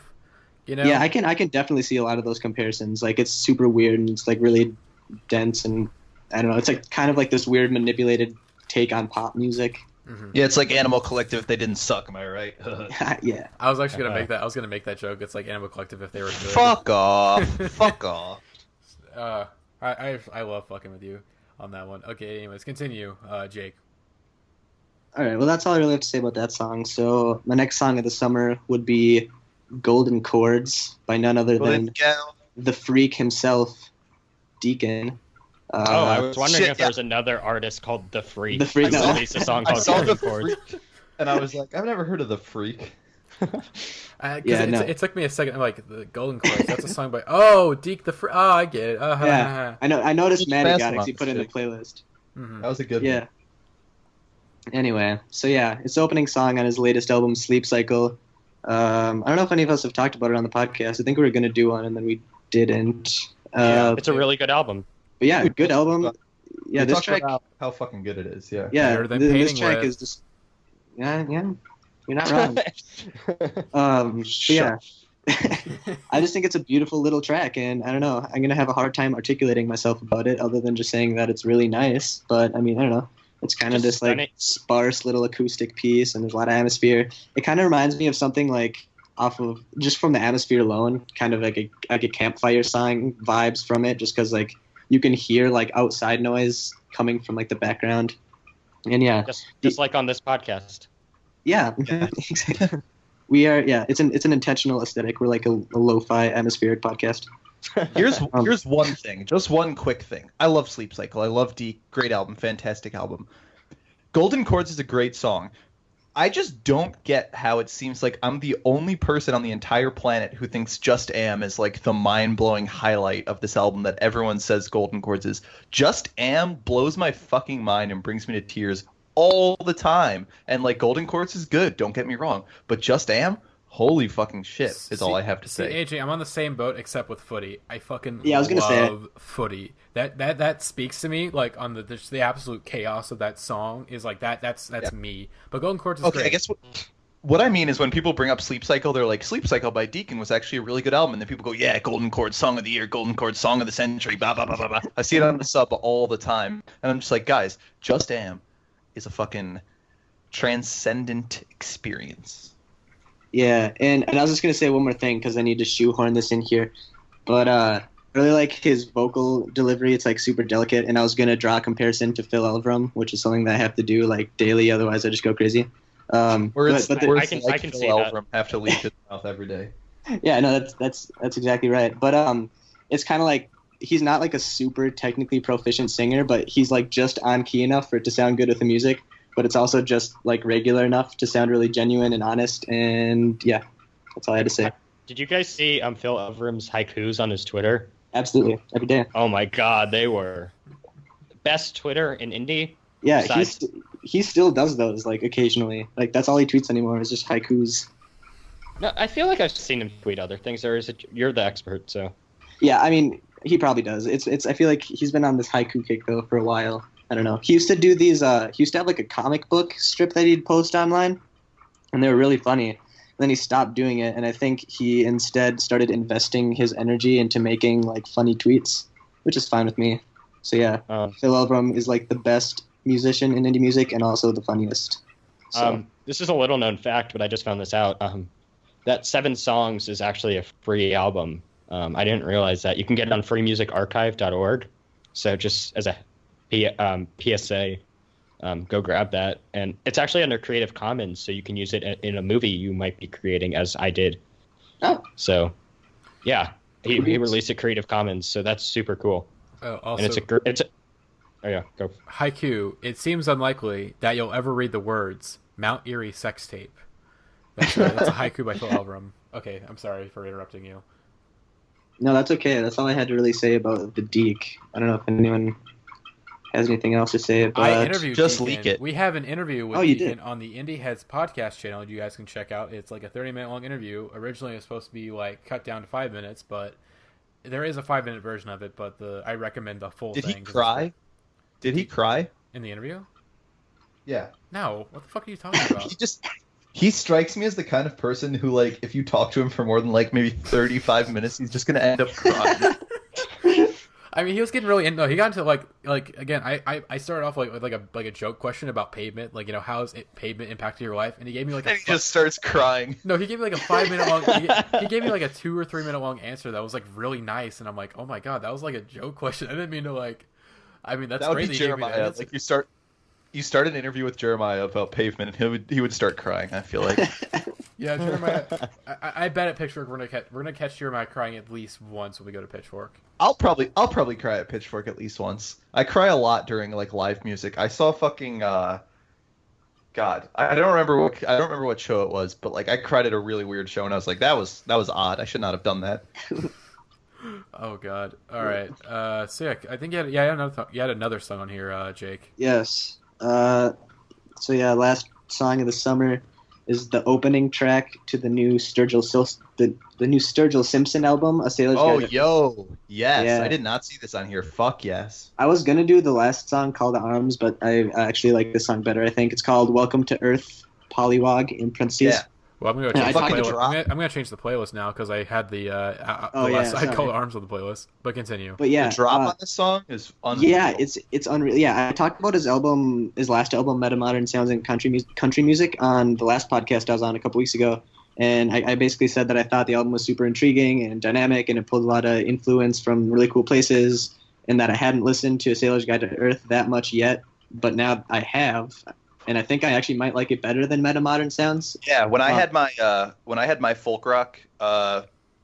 you know? Yeah, I can definitely see a lot of those comparisons. Like it's super weird and it's like really dense, and I don't know. It's like kind of like this weird manipulated take on pop music. Mm-hmm. Yeah, it's like Animal Collective if they didn't suck. Am I right? Yeah. I was actually gonna make that. I was gonna make that joke. It's like Animal Collective if they were good. Fuck off. Fuck off. I love fucking with you on that one. Okay, anyways, continue, Jake. All right. Well, that's all I really have to say about that song. So my next song of the summer would be "Golden Chords" by none other than the freak himself, Deacon. I was wondering if there's another artist called The Freak. The Freak. No. Released a song called Golden Chords. And I was like, I've never heard of The Freak. It took me a second. I'm like, the Golden Chords. That's a song by Deke the Freak. Oh, I get it. Yeah, I know. I noticed Matty got it because he put it in the playlist. Mm-hmm. That was a good one. Anyway, so yeah, it's the opening song on his latest album, Sleep Cycle. I don't know if any of us have talked about it on the podcast. I think we were going to do one, and then we didn't. It's a really good album. But yeah, good album. Yeah, this track. About how fucking good it is. Yeah. Yeah, this track is just. Yeah, you're not wrong. Yeah, I just think it's a beautiful little track, and I don't know. I'm gonna have a hard time articulating myself about it, other than just saying that it's really nice. But I mean, I don't know. It's kind of this like sparse little acoustic piece, and there's a lot of atmosphere. It kind of reminds me of something like off of just from the atmosphere alone, kind of like a campfire song vibes from it, just because like. You can hear like outside noise coming from like the background, and yeah, just like on this podcast. Yeah, exactly. We are. Yeah, it's an intentional aesthetic. We're like a lo-fi atmospheric podcast. Here's one thing, just one quick thing. I love Sleep Cycle. I love Deke. Great album, fantastic album. Golden Chords is a great song. I just don't get how it seems like I'm the only person on the entire planet who thinks Just Am is like the mind-blowing highlight of this album that everyone says Golden Chords is. Just Am blows my fucking mind and brings me to tears all the time. And like Golden Chords is good, don't get me wrong. But Just Am, holy fucking shit is all I have to say. AJ, I'm on the same boat except with footy. I fucking love footy. That speaks to me like on the absolute chaos of that song is like that's me. But Golden Chords is great. I guess what I mean is when people bring up Sleep Cycle, they're like, Sleep Cycle by Deacon was actually a really good album. And then people go, yeah, Golden Chords Song of the Year, Golden Chords Song of the Century, blah, blah, blah, blah, blah. I see it on the sub all the time. And I'm just like, guys, Just Am is a fucking transcendent experience. Yeah, and I was just going to say one more thing because I need to shoehorn this in here. But I really like his vocal delivery. It's like super delicate. And I was going to draw a comparison to Phil Elverum, which is something that I have to do like daily. Otherwise, I just go crazy. I can see that. Have to leave his mouth every day. Yeah, no, that's exactly right. But it's kind of like he's not like a super technically proficient singer, but he's like just on key enough for it to sound good with the music. But it's also just like regular enough to sound really genuine and honest. And yeah, that's all I had to say. Did you guys see Phil Elverum's haikus on his Twitter? Absolutely, every day. Oh my God, they were best Twitter in indie. Yeah, he still does those like occasionally. Like that's all he tweets anymore is just haikus. No, I feel like I've seen him tweet other things. Or is it you're the expert? So yeah, I mean he probably does. It's I feel like he's been on this haiku kick though for a while. I don't know. He used to do these. He used to have like a comic book strip that he'd post online, and they were really funny. Then he stopped doing it, and I think he instead started investing his energy into making like funny tweets, which is fine with me. So yeah, Phil Elverum is like the best musician in indie music and also the funniest. So. This is a little known fact, but I just found this out. That 7 songs is actually a free album. I didn't realize that. You can get it on freemusicarchive.org. So just as a PSA, go grab that. And it's actually under Creative Commons, so you can use it in a movie you might be creating, as I did. Oh. So, yeah, he released a Creative Commons, so that's super cool. Oh, also, and oh yeah, go. Haiku. It seems unlikely that you'll ever read the words Mount Erie sex tape. That's a haiku by Phil Elverum. Okay, I'm sorry for interrupting you. No, that's okay. That's all I had to really say about the Deke. I don't know if anyone has anything else to say about. I interviewed just Deacon. leak it. We have an interview with Deacon on the Indieheads podcast channel. You guys can check out. It's like a 30-minute long interview. Originally, it was supposed to be like cut down to 5 minutes, but there is a 5-minute version of it. But I recommend the full thing. Did he cry? Did he cry in the interview? Yeah. No. What the fuck are you talking about? He strikes me as the kind of person who, like, if you talk to him for more than, like, maybe 35 minutes, he's just going to end up crying. I mean, he was getting really into. He got into like again. I started off with like a joke question about pavement, like, you know, how's pavement impacted your life, and he gave me like and he just starts crying. No, he gave me like a 5-minute long. He gave me like a 2 or 3 minute long answer that was like really nice, and I'm like, oh my god, that was like a joke question. I didn't mean to like. I mean, that's that would great. Be that you gave me Jeremiah. that Like you start an interview with Jeremiah about pavement, and he would start crying. I feel like. Yeah, Jeremiah. I bet at Pitchfork we're gonna catch Jeremiah crying at least once when we go to Pitchfork. I'll probably cry at Pitchfork at least once. I cry a lot during like live music. I saw fucking God, I don't remember what show it was, but like I cried at a really weird show, and I was like, that was odd. I should not have done that. Oh god. All right. So yeah, I think you had another song on here, Jake. Yes. So yeah, last song of the summer is the opening track to the new the new Sturgill Simpson album, A Sailor's Guide to yo, yes. Yeah. I did not see this on here. Fuck yes. I was gonna do the last song called Arms, but I actually like this song better. I think it's called Welcome to Earth, Polywog in parentheses. Yeah. Well, I'm gonna change the playlist now because I had the I called Arms on the playlist. But continue. But yeah, the drop on this song is unreal. Yeah, it's unreal. Yeah, I talked about his last album, Meta Modern Sounds and Country Music, on the last podcast I was on a couple weeks ago, and I basically said that I thought the album was super intriguing and dynamic, and it pulled a lot of influence from really cool places, and that I hadn't listened to A Sailor's Guide to Earth that much yet, but now I have. And I think I actually might like it better than Meta Modern Sounds. Yeah, when I had my folk rock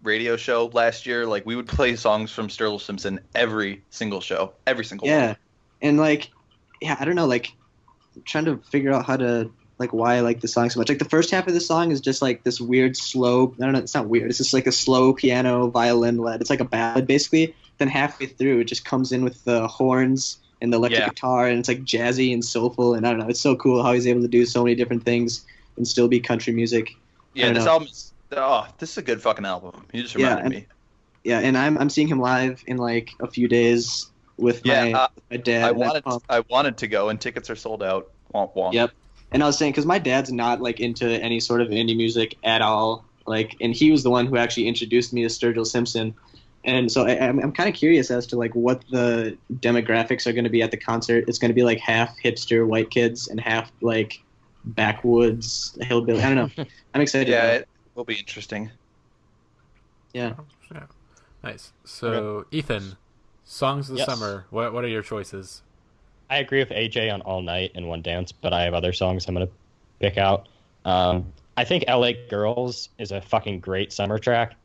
radio show last year, like we would play songs from Sturgill Simpson every single show, every single one. Yeah, and like, yeah, I don't know, like, trying to figure out how to like why I like the song so much. Like the first half of the song is just like this weird slow. I don't know, it's not weird. It's just like a slow piano violin led. It's like a ballad basically. Then halfway through, it just comes in with the horns and the electric guitar, and it's like jazzy and soulful, and I don't know, it's so cool how he's able to do so many different things and still be country music. Yeah, this album is this is a good fucking album. You just reminded me. Yeah, and I'm seeing him live in like a few days with my dad. I wanted to go, and tickets are sold out. Womp womp. Yep. And I was saying, because my dad's not like into any sort of indie music at all, like, and he was the one who actually introduced me to Sturgill Simpson. And so I'm kind of curious as to like what the demographics are going to be at the concert. It's going to be like half hipster white kids and half like backwoods hillbilly. I don't know. I'm excited. Yeah, it will be interesting. Yeah. Nice. So Ethan, songs of the summer. What are your choices? I agree with AJ on All Night and One Dance, but I have other songs I'm going to pick out. I think LA Girls is a fucking great summer track.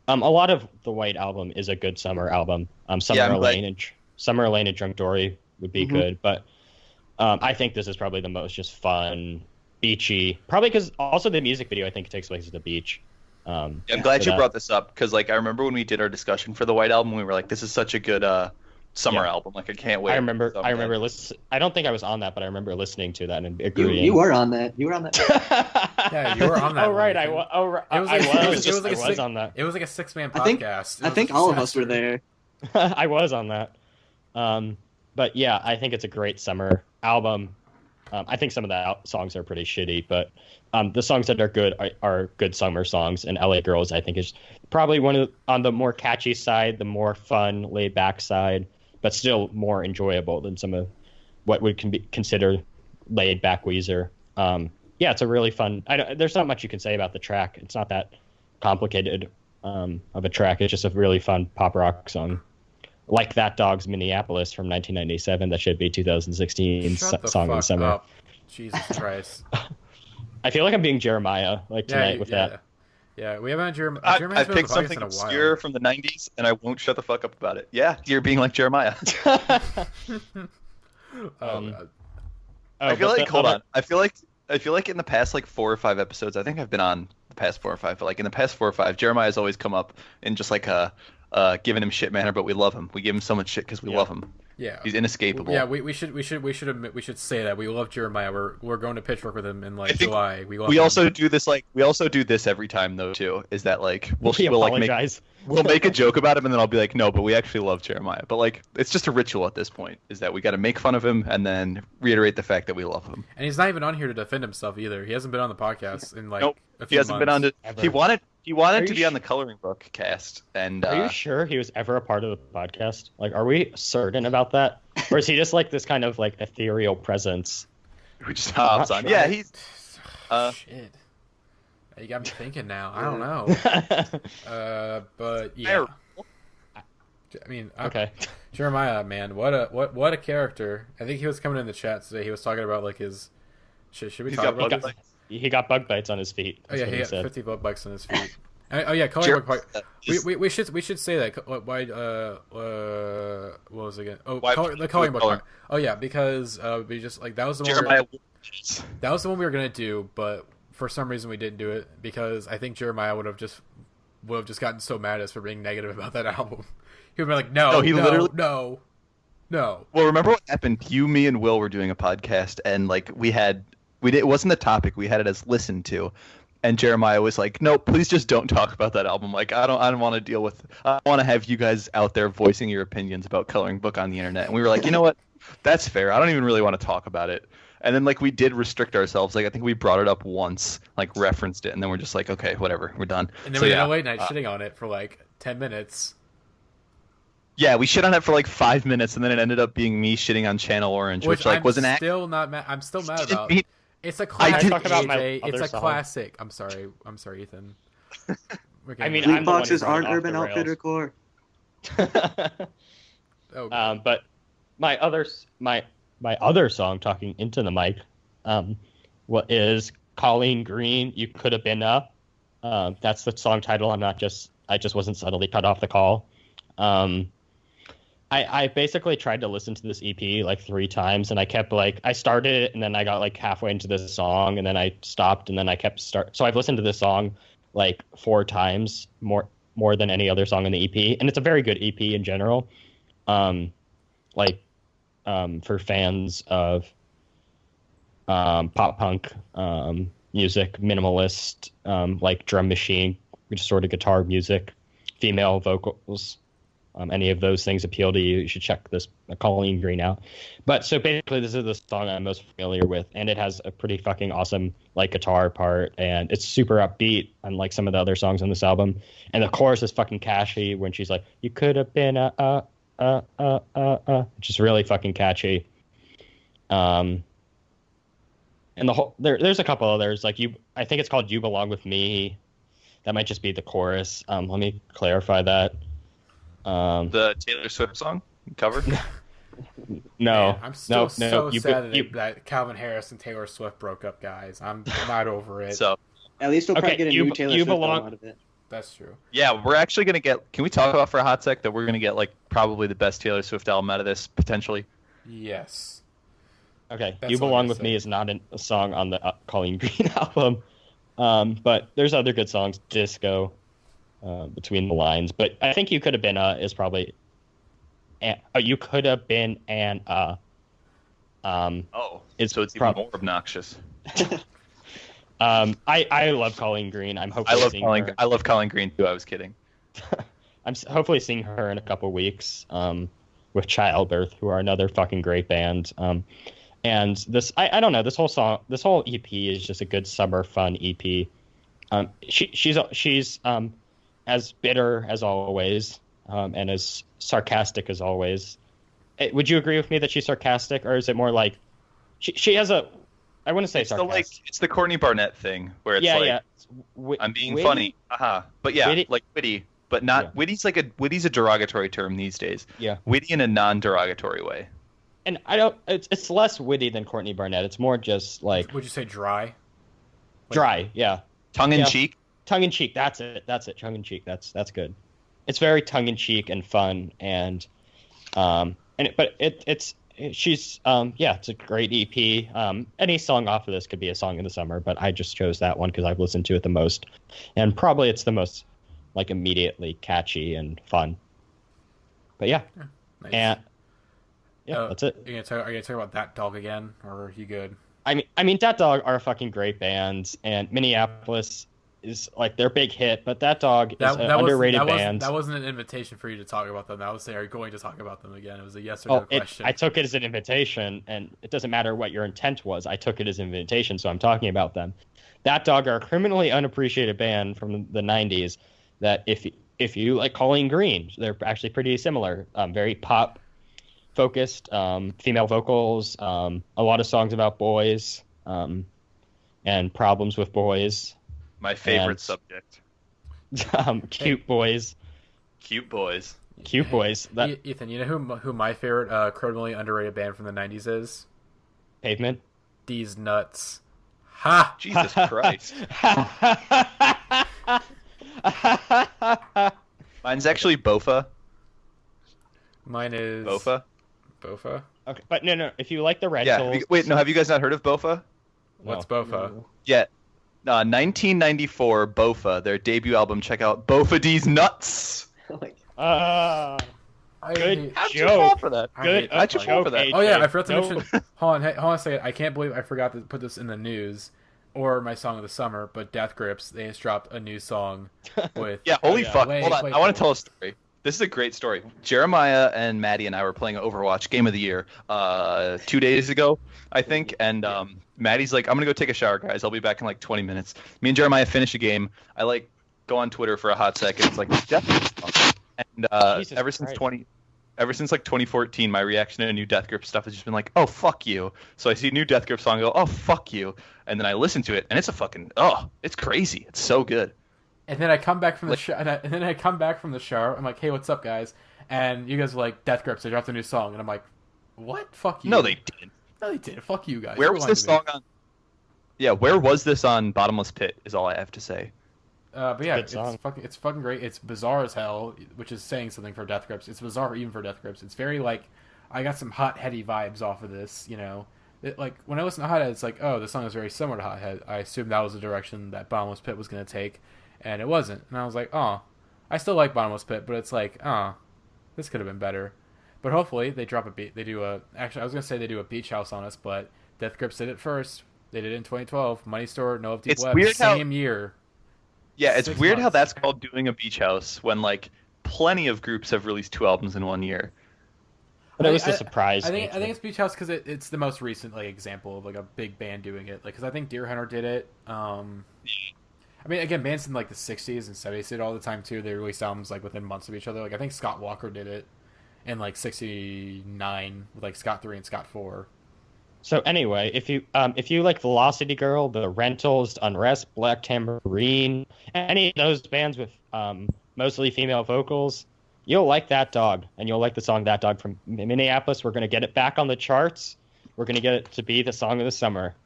A lot of the White Album is a good summer album. Summer Lane and Drunk Dory would be good, but I think this is probably the most just fun, beachy. Probably because also the music video I think takes place at the beach. I'm glad you brought this up because like I remember when we did our discussion for the White Album, we were like, "This is such a good summer album. Like I can't wait." I remember listening. I don't think I was on that, but I remember listening to that and agreeing. You were on that. Yeah, you were on that. Oh right, I was on that. It was like a 6-man podcast. I think all of us were there. I was on that. But yeah, I think it's a great summer album. I think some of the songs are pretty shitty, but the songs that are good are good summer songs. And LA Girls, I think, is probably on the more catchy side, the more fun, laid back side, but still more enjoyable than some of what would be considered laid back Weezer. Yeah, it's a really fun. There's not much you can say about the track. It's not that complicated of a track. It's just a really fun pop rock song. Like That Dog's Minneapolis from 1997. That should be 2016 song of the summer. Up. Jesus Christ. I feel like I'm being Jeremiah tonight with that. Yeah, we haven't had Jeremiah. I've picked something obscure from the 90s, and I won't shut the fuck up about it. Yeah, you're being like Jeremiah. I feel like, hold on. I feel like in the past 4 or 5 episodes, I think I've been on the past 4 or 5, but in the past 4 or 5, Jeremiah's always come up in just a giving him shit manner, but we love him. We give him so much shit because we love him. Yeah, he's inescapable. Yeah, we should say that we love Jeremiah. We're going to Pitchfork with him in July. We also do this every time though too. Is that we'll make a joke about him and then I'll be like, no, but we actually love Jeremiah. But it's just a ritual at this point. Is that we got to make fun of him and then reiterate the fact that we love him. And he's not even on here to defend himself either. He hasn't been on the podcast in nope, a few he hasn't months. been on. He wanted to be on the Coloring Book cast. And are you sure he was ever a part of the podcast? Are we certain about that, or is he just this kind of ethereal presence? Who just hops on? Yeah, he's. Shit. You got me thinking now. I don't know. But yeah. I mean, okay. Jeremiah, man, what a character. I think he was coming in the chat today. He was talking about his. Should we talk about this? He got bug bites on his feet. Oh yeah, he got 50 bug bites on his feet. Coloring Book. We should say that. Why? What was it again? Oh, the Coloring Book part. Oh yeah, because we just that was the one. That was the one we were gonna do, but for some reason we didn't do it because I think Jeremiah would have just gotten so mad at us for being negative about that album. He would be like, no, no. Well, remember what happened? You, me, and Will were doing a podcast, and it wasn't the topic. We had it as listened to, and Jeremiah was like, "No, please just don't talk about that album. I don't want to deal with. I want to have you guys out there voicing your opinions about Coloring Book on the internet." And we were like, "You know what? That's fair. I don't even really want to talk about it." And then we did restrict ourselves. I think we brought it up once, referenced it, and then we're just like, "Okay, whatever, we're done." And then we did a late night shitting on it for 10 minutes. Yeah, we shit on it for 5 minutes, and then it ended up being me shitting on Channel Orange, which was an act. I'm still mad about. It's a classic. It's a classic. I'm sorry, Ethan. Beatboxes aren't Urban Outfitter core. But my other song, talking into the mic, what is Colleen Green? You Could Have Been Up. That's the song title. I just wasn't subtly cut off the call. I basically tried to listen to this EP 3 times, and I kept I started it, and then I got halfway into this song, and then I stopped, and then I kept So I've listened to this song 4 times, more than any other song on the EP, and it's a very good EP in general. For fans of pop punk music, minimalist, drum machine, just sort of guitar music, female vocals. Any of those things appeal to you, you should check this Colleen Green out. But so basically, this is the song I'm most familiar with, and it has a pretty fucking awesome guitar part, and it's super upbeat, unlike some of the other songs on this album. And the chorus is fucking catchy when she's like, "You could have been which is really fucking catchy. And the whole there's a couple others I think it's called "You Belong With Me." That might just be the chorus. Let me clarify that. The Taylor Swift song cover? No. Man, I'm still sad that Calvin Harris and Taylor Swift broke up, guys. I'm not over it. So at least we'll probably get a new Taylor Swift album out of it. That's true. Yeah, we're actually gonna get. Can we talk about for a hot sec that we're gonna get probably the best Taylor Swift album out of this potentially? Yes. Okay, "You Belong With Me" is not a song on the Colleen Green album, but there's other good songs. "Disco," "Between the Lines," but I think "You Could Have Been" is probably. You could have been an. So it's even more obnoxious. I love Colleen Green. I'm hopefully seeing her. I love Colleen Green too. I was kidding. I'm hopefully seeing her in a couple weeks. with Childbirth, who are another fucking great band. And this, I don't know, this whole EP is just a good summer fun EP. She's as bitter as always, and as sarcastic as always. Would you agree with me that she's sarcastic, or is it more like she has a? I wouldn't say sarcastic. It's the Courtney Barnett thing where it's I'm being witty? funny, but like witty, but not witty's witty's a derogatory term these days. Yeah, witty in a non-derogatory way. And I don't. It's less witty than Courtney Barnett. It's more just like. Would you say dry? Dry, yeah. Tongue in cheek. Tongue in cheek. That's it. Tongue in cheek. That's good. It's very tongue in cheek and fun, and it's a great EP. Any song off of this could be a song in the summer, but I just chose that one because I've listened to it the most, and probably it's the most like immediately catchy and fun. But yeah, nice. And that's it. Are you gonna talk about That Dog again, or are you good? I mean, That Dog are a fucking great band, and Minneapolis is like their big hit, but That Dog is an underrated band. That wasn't an invitation for you to talk about them. That was are you going to talk about them again? It was a yes or no question. I took it as an invitation, and it doesn't matter what your intent was. I took it as an invitation, so I'm talking about them. That Dog are a criminally unappreciated band from the 90s that if you like Colleen Green, they're actually pretty similar. Very pop focused, female vocals, a lot of songs about boys, and problems with boys. My favorite subject. Cute boys. Cute boys. Cute boys. Ethan, you know who my favorite criminally underrated band from the 90s is? Pavement. These Nuts. Ha! Jesus Christ. Mine's actually Bofa. Mine is Bofa. Okay, but no. If you like the Rentals... Yeah. Have you guys not heard of Bofa? What's Bofa? No. Yeah. 1994, Bofa, their debut album. Check out Bofa D's Nuts. Good How'd you joke. fall for that? How'd you fall for that? Oh yeah, I forgot to mention. Hold on a second. I can't believe I forgot to put this in the news or my song of the summer. But Death Grips, they just dropped a new song with. Yeah, holy fuck! Hold on, I want to tell a story. This is a great story. Jeremiah and Matty and I were playing Overwatch Game of the Year 2 days ago, I think. And Matty's like, I'm going to go take a shower, guys. I'll be back in like 20 minutes. Me and Jeremiah finish a game. I like go on Twitter for a hot second. It's like, Death. And ever since 2014, my reaction to new Death Grip stuff has just been like, oh, fuck you. So I see a new Death Grip song, I go, oh, fuck you. And then I listen to it, and it's it's crazy. It's so good. And then I come back from the shower. I'm like, "Hey, what's up, guys?" And you guys are like, "Death Grips, they dropped a new song." And I'm like, "What? Fuck you." No, they didn't. No, they did. Fuck you guys. Where was this song on? Yeah, where was this on Bottomless Pit? Is all I have to say. But yeah, it's fucking great. It's bizarre as hell, which is saying something for Death Grips. It's bizarre even for Death Grips. It's very like, I got some Hot Heady vibes off of this. You know, like when I listen to Hot Head, it's like, oh, the song is very similar to Hot Head. I assumed that was the direction that Bottomless Pit was going to take. And it wasn't. And I was like, oh, I still like Bottomless Pit, but it's like, oh, this could have been better. But hopefully they drop a beat. They do actually, I was going to say they do a Beach House on us, but Death Grips did it first. They did it in 2012. Money Store, No of Deep Web, same year. Yeah, it's weird how that's called doing a Beach House when, like, plenty of groups have released 2 albums in 1 year. But it was a surprise. I think it's Beach House because it's the most recent like example of like a big band doing it. Like, because I think Deer Hunter did it. I mean, again, bands in like the 60s and 70s did it all the time too. They released albums like within months of each other. Like I think Scott Walker did it in like 69 with like Scott 3 and Scott 4. So anyway, if you like Velocity Girl, The Rentals, Unrest, Black Tambourine, any of those bands with mostly female vocals, you'll like That Dog, and you'll like the song That Dog from Minneapolis. We're going to get it back on the charts. We're going to get it to be the song of the summer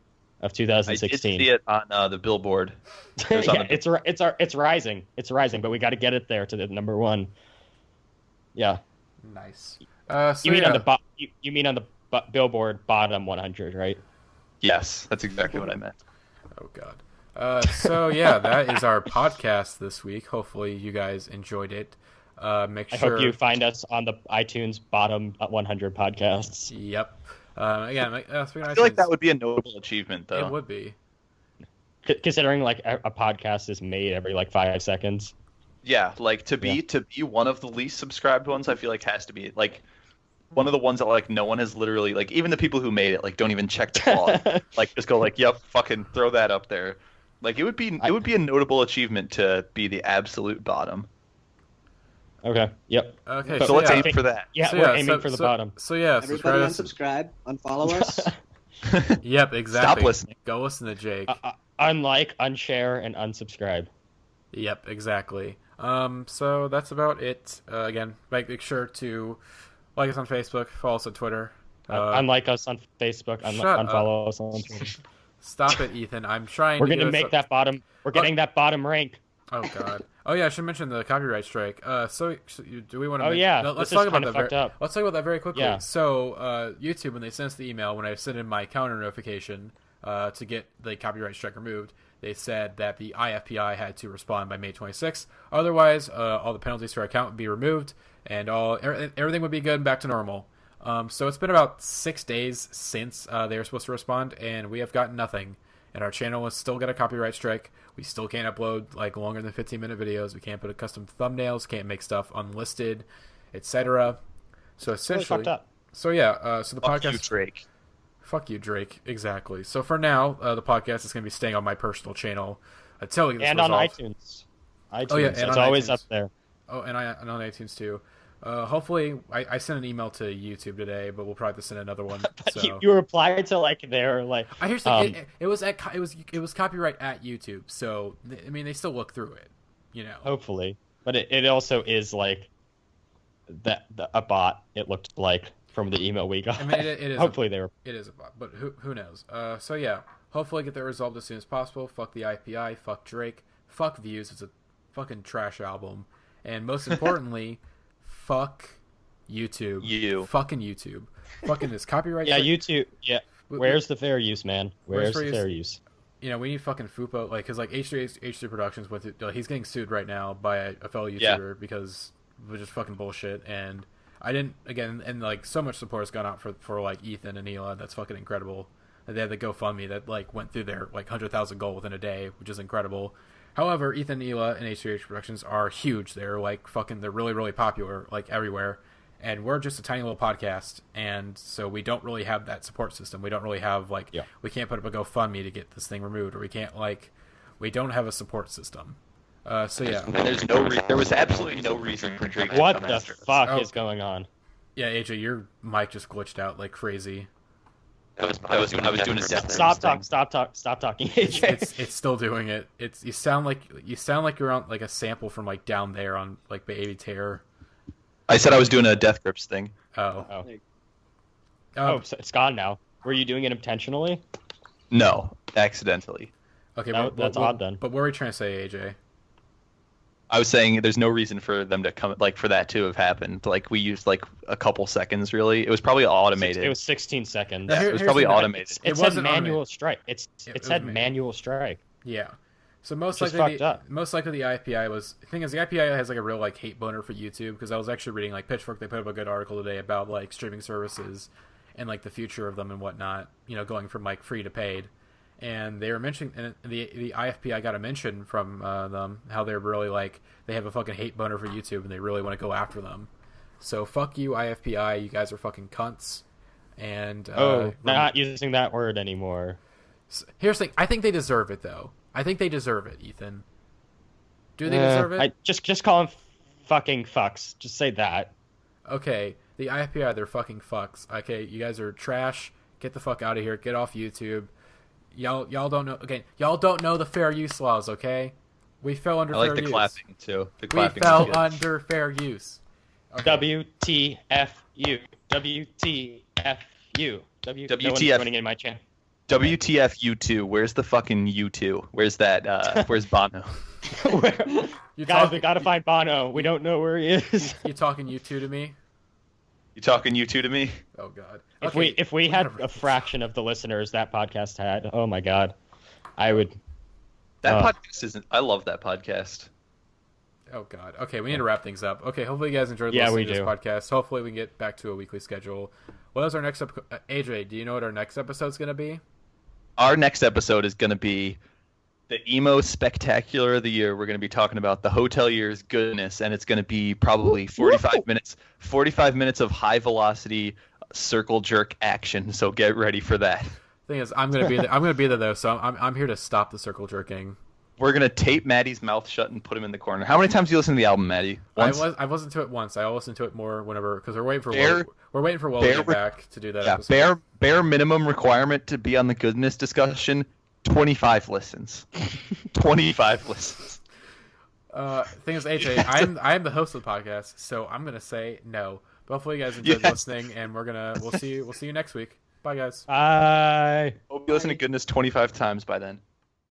of 2016. I did see it on the Billboard. It's rising. It's rising, but we got to get it there to the number one. Yeah. Nice. You mean on the Billboard bottom 100, right? Yes, that's exactly what I meant. Oh God. So yeah, that is our podcast this week. Hopefully you guys enjoyed it. I hope you find us on the iTunes bottom 100 podcasts. Yep. Again, I feel like that would be a notable achievement, though. It would be. Considering like a podcast is made every like 5 seconds. Yeah, like to be one of the least subscribed ones, I feel like has to be like one of the ones that like no one has literally like even the people who made it like don't even check the quality. Like just go like, yep, fucking throw that up there. Like it would be a notable achievement to be the absolute bottom. Okay. Yep. Okay. So let's aim for that. Yeah, we're aiming for the bottom. So yeah, everybody unsubscribe, unfollow us. Yep, exactly. Stop listening. Go listen to Jake. Unlike, unshare, and unsubscribe. Yep, exactly. So that's about it. Again, make sure to like us on Facebook, follow us on Twitter. Unlike us on Facebook, unfollow us on Twitter. Stop it, Ethan. I'm trying. We're gonna make that bottom. We're getting that bottom rank. Oh God. Oh yeah, I should mention the copyright strike. So do we want to? Oh yeah. No, let's talk about that. Let's talk about that very quickly. Yeah. So YouTube, when they sent us the email, when I sent in my counter notification to get the copyright strike removed, they said that the IFPI had to respond by May 26th. Otherwise, all the penalties to our account would be removed, and everything would be good and back to normal. So it's been about 6 days since they were supposed to respond, and we have gotten nothing. And our channel has still got a copyright strike. We still can't upload like longer than 15-minute videos. We can't put custom thumbnails. Can't make stuff unlisted, etc. So essentially, really fucked up. So yeah. So the podcast. Fuck you, Drake. Fuck you, Drake. Exactly. So for now, the podcast is going to be staying on my personal channel until we get this resolved. On iTunes. Oh yeah, and it's always iTunes. Up there. Oh, and on iTunes too. Hopefully, I sent an email to YouTube today, but we'll probably have to send another one. So. you replied to like their like. I hear it was copyright at YouTube, so I mean they still look through it, you know. Hopefully, but it also is like a bot. It looked like from the email we got. I mean, it is. Hopefully It is a bot, but who knows? So yeah, hopefully get that resolved as soon as possible. Fuck the IPI. Fuck Drake. Fuck Views. It's a fucking trash album, and most importantly. Fuck YouTube. Fucking YouTube. Fucking this copyright. Yeah, YouTube. Yeah. Where's the fair use, man? Where's the fair use? You know, we need fucking Fupo, like, because like H3 Productions with it, he's getting sued right now by a fellow YouTuber because it was just fucking bullshit. And I didn't and like so much support has gone out for like Ethan and Ela. That's fucking incredible. And they had the GoFundMe that like went through their like 100,000 goal within a day, which is incredible. However, Ethan, Ela, and H3H Productions are huge. They're like fucking. They're really, really popular, like everywhere. And we're just a tiny little podcast, and so we don't really have that support system. We don't really have like. Yeah. We can't put up a GoFundMe to get this thing removed, or we can't like. We don't have a support system. So yeah. There was absolutely no reason for Drake. What the fuck is going on? Yeah, AJ, your mic just glitched out like crazy. I was doing a death. Stop talking, AJ. It's still doing it. You sound like you're on like a sample from like down there on like Baby Terror. I said I was doing a Death Grips thing. So it's gone now. Were you doing it intentionally? No, accidentally. Okay, that's odd then. But what were you trying to say, AJ? I was saying there's no reason for them to come, like for that to have happened. Like we used like a couple seconds, really. It was probably automated. It was 16 seconds. Yeah, it was probably automated. It said manual strike. It said manual strike. Yeah. So most likely the IPI was. The thing is, the IPI has like a real like hate boner for YouTube because I was actually reading like Pitchfork. They put up a good article today about like streaming services and like the future of them and whatnot. You know, going from like free to paid. And they were mentioning, and the IFPI got a mention from them, how they're really like, they have a fucking hate boner for YouTube and they really want to go after them. So fuck you, IFPI, you guys are fucking cunts. And not using that word anymore. Here's the thing, I think they deserve it though. I think they deserve it, Ethan. Do they deserve it? Just call them fucking fucks. Just say that. Okay, the IFPI, they're fucking fucks. Okay, you guys are trash. Get the fuck out of here. Get off YouTube. Y'all don't know. Okay, y'all don't know the fair use laws. Okay, we fell under fair use. I like the clapping too. We fell under fair use. Okay. WTFU. WTFU. WTF. Running in my channel. WTF U2? Where's the fucking U2? Where's that? Where's Bono? Guys, we gotta find Bono. We don't know where he is. You talking U2 to me? You talking U2 to me? Oh God. Okay, if we had a fraction of the listeners that podcast had, oh my God, I would. That podcast isn't. I love that podcast. Oh God. Okay, we need to wrap things up. Okay, hopefully you guys enjoyed listening to this podcast. Hopefully we can get back to a weekly schedule. What is our next AJ, do you know what our next episode's gonna be? Our next episode is gonna be The emo spectacular of the year. We're going to be talking about the Hotelier's goodness, and it's going to be probably 45 minutes. 45 minutes of high velocity circle jerk action. So get ready for that. Thing is, I'm gonna be there. I'm gonna be there though, so I'm here to stop the circle jerking. We're gonna tape Matty's mouth shut and put him in the corner. How many times do you listen to the album, Matty? Once? I listened to it once. I'll listen to it more whenever because we're waiting for Will to get back to do that. Yeah, episode. bare minimum requirement to be on the goodness discussion. 25 listens. 25 listens. Thing is, AJ, I'm the host of the podcast, so I'm gonna say no. But hopefully, you guys enjoyed listening, and we'll see you next week. Bye, guys. Bye. Hope you listen to goodness 25 times by then.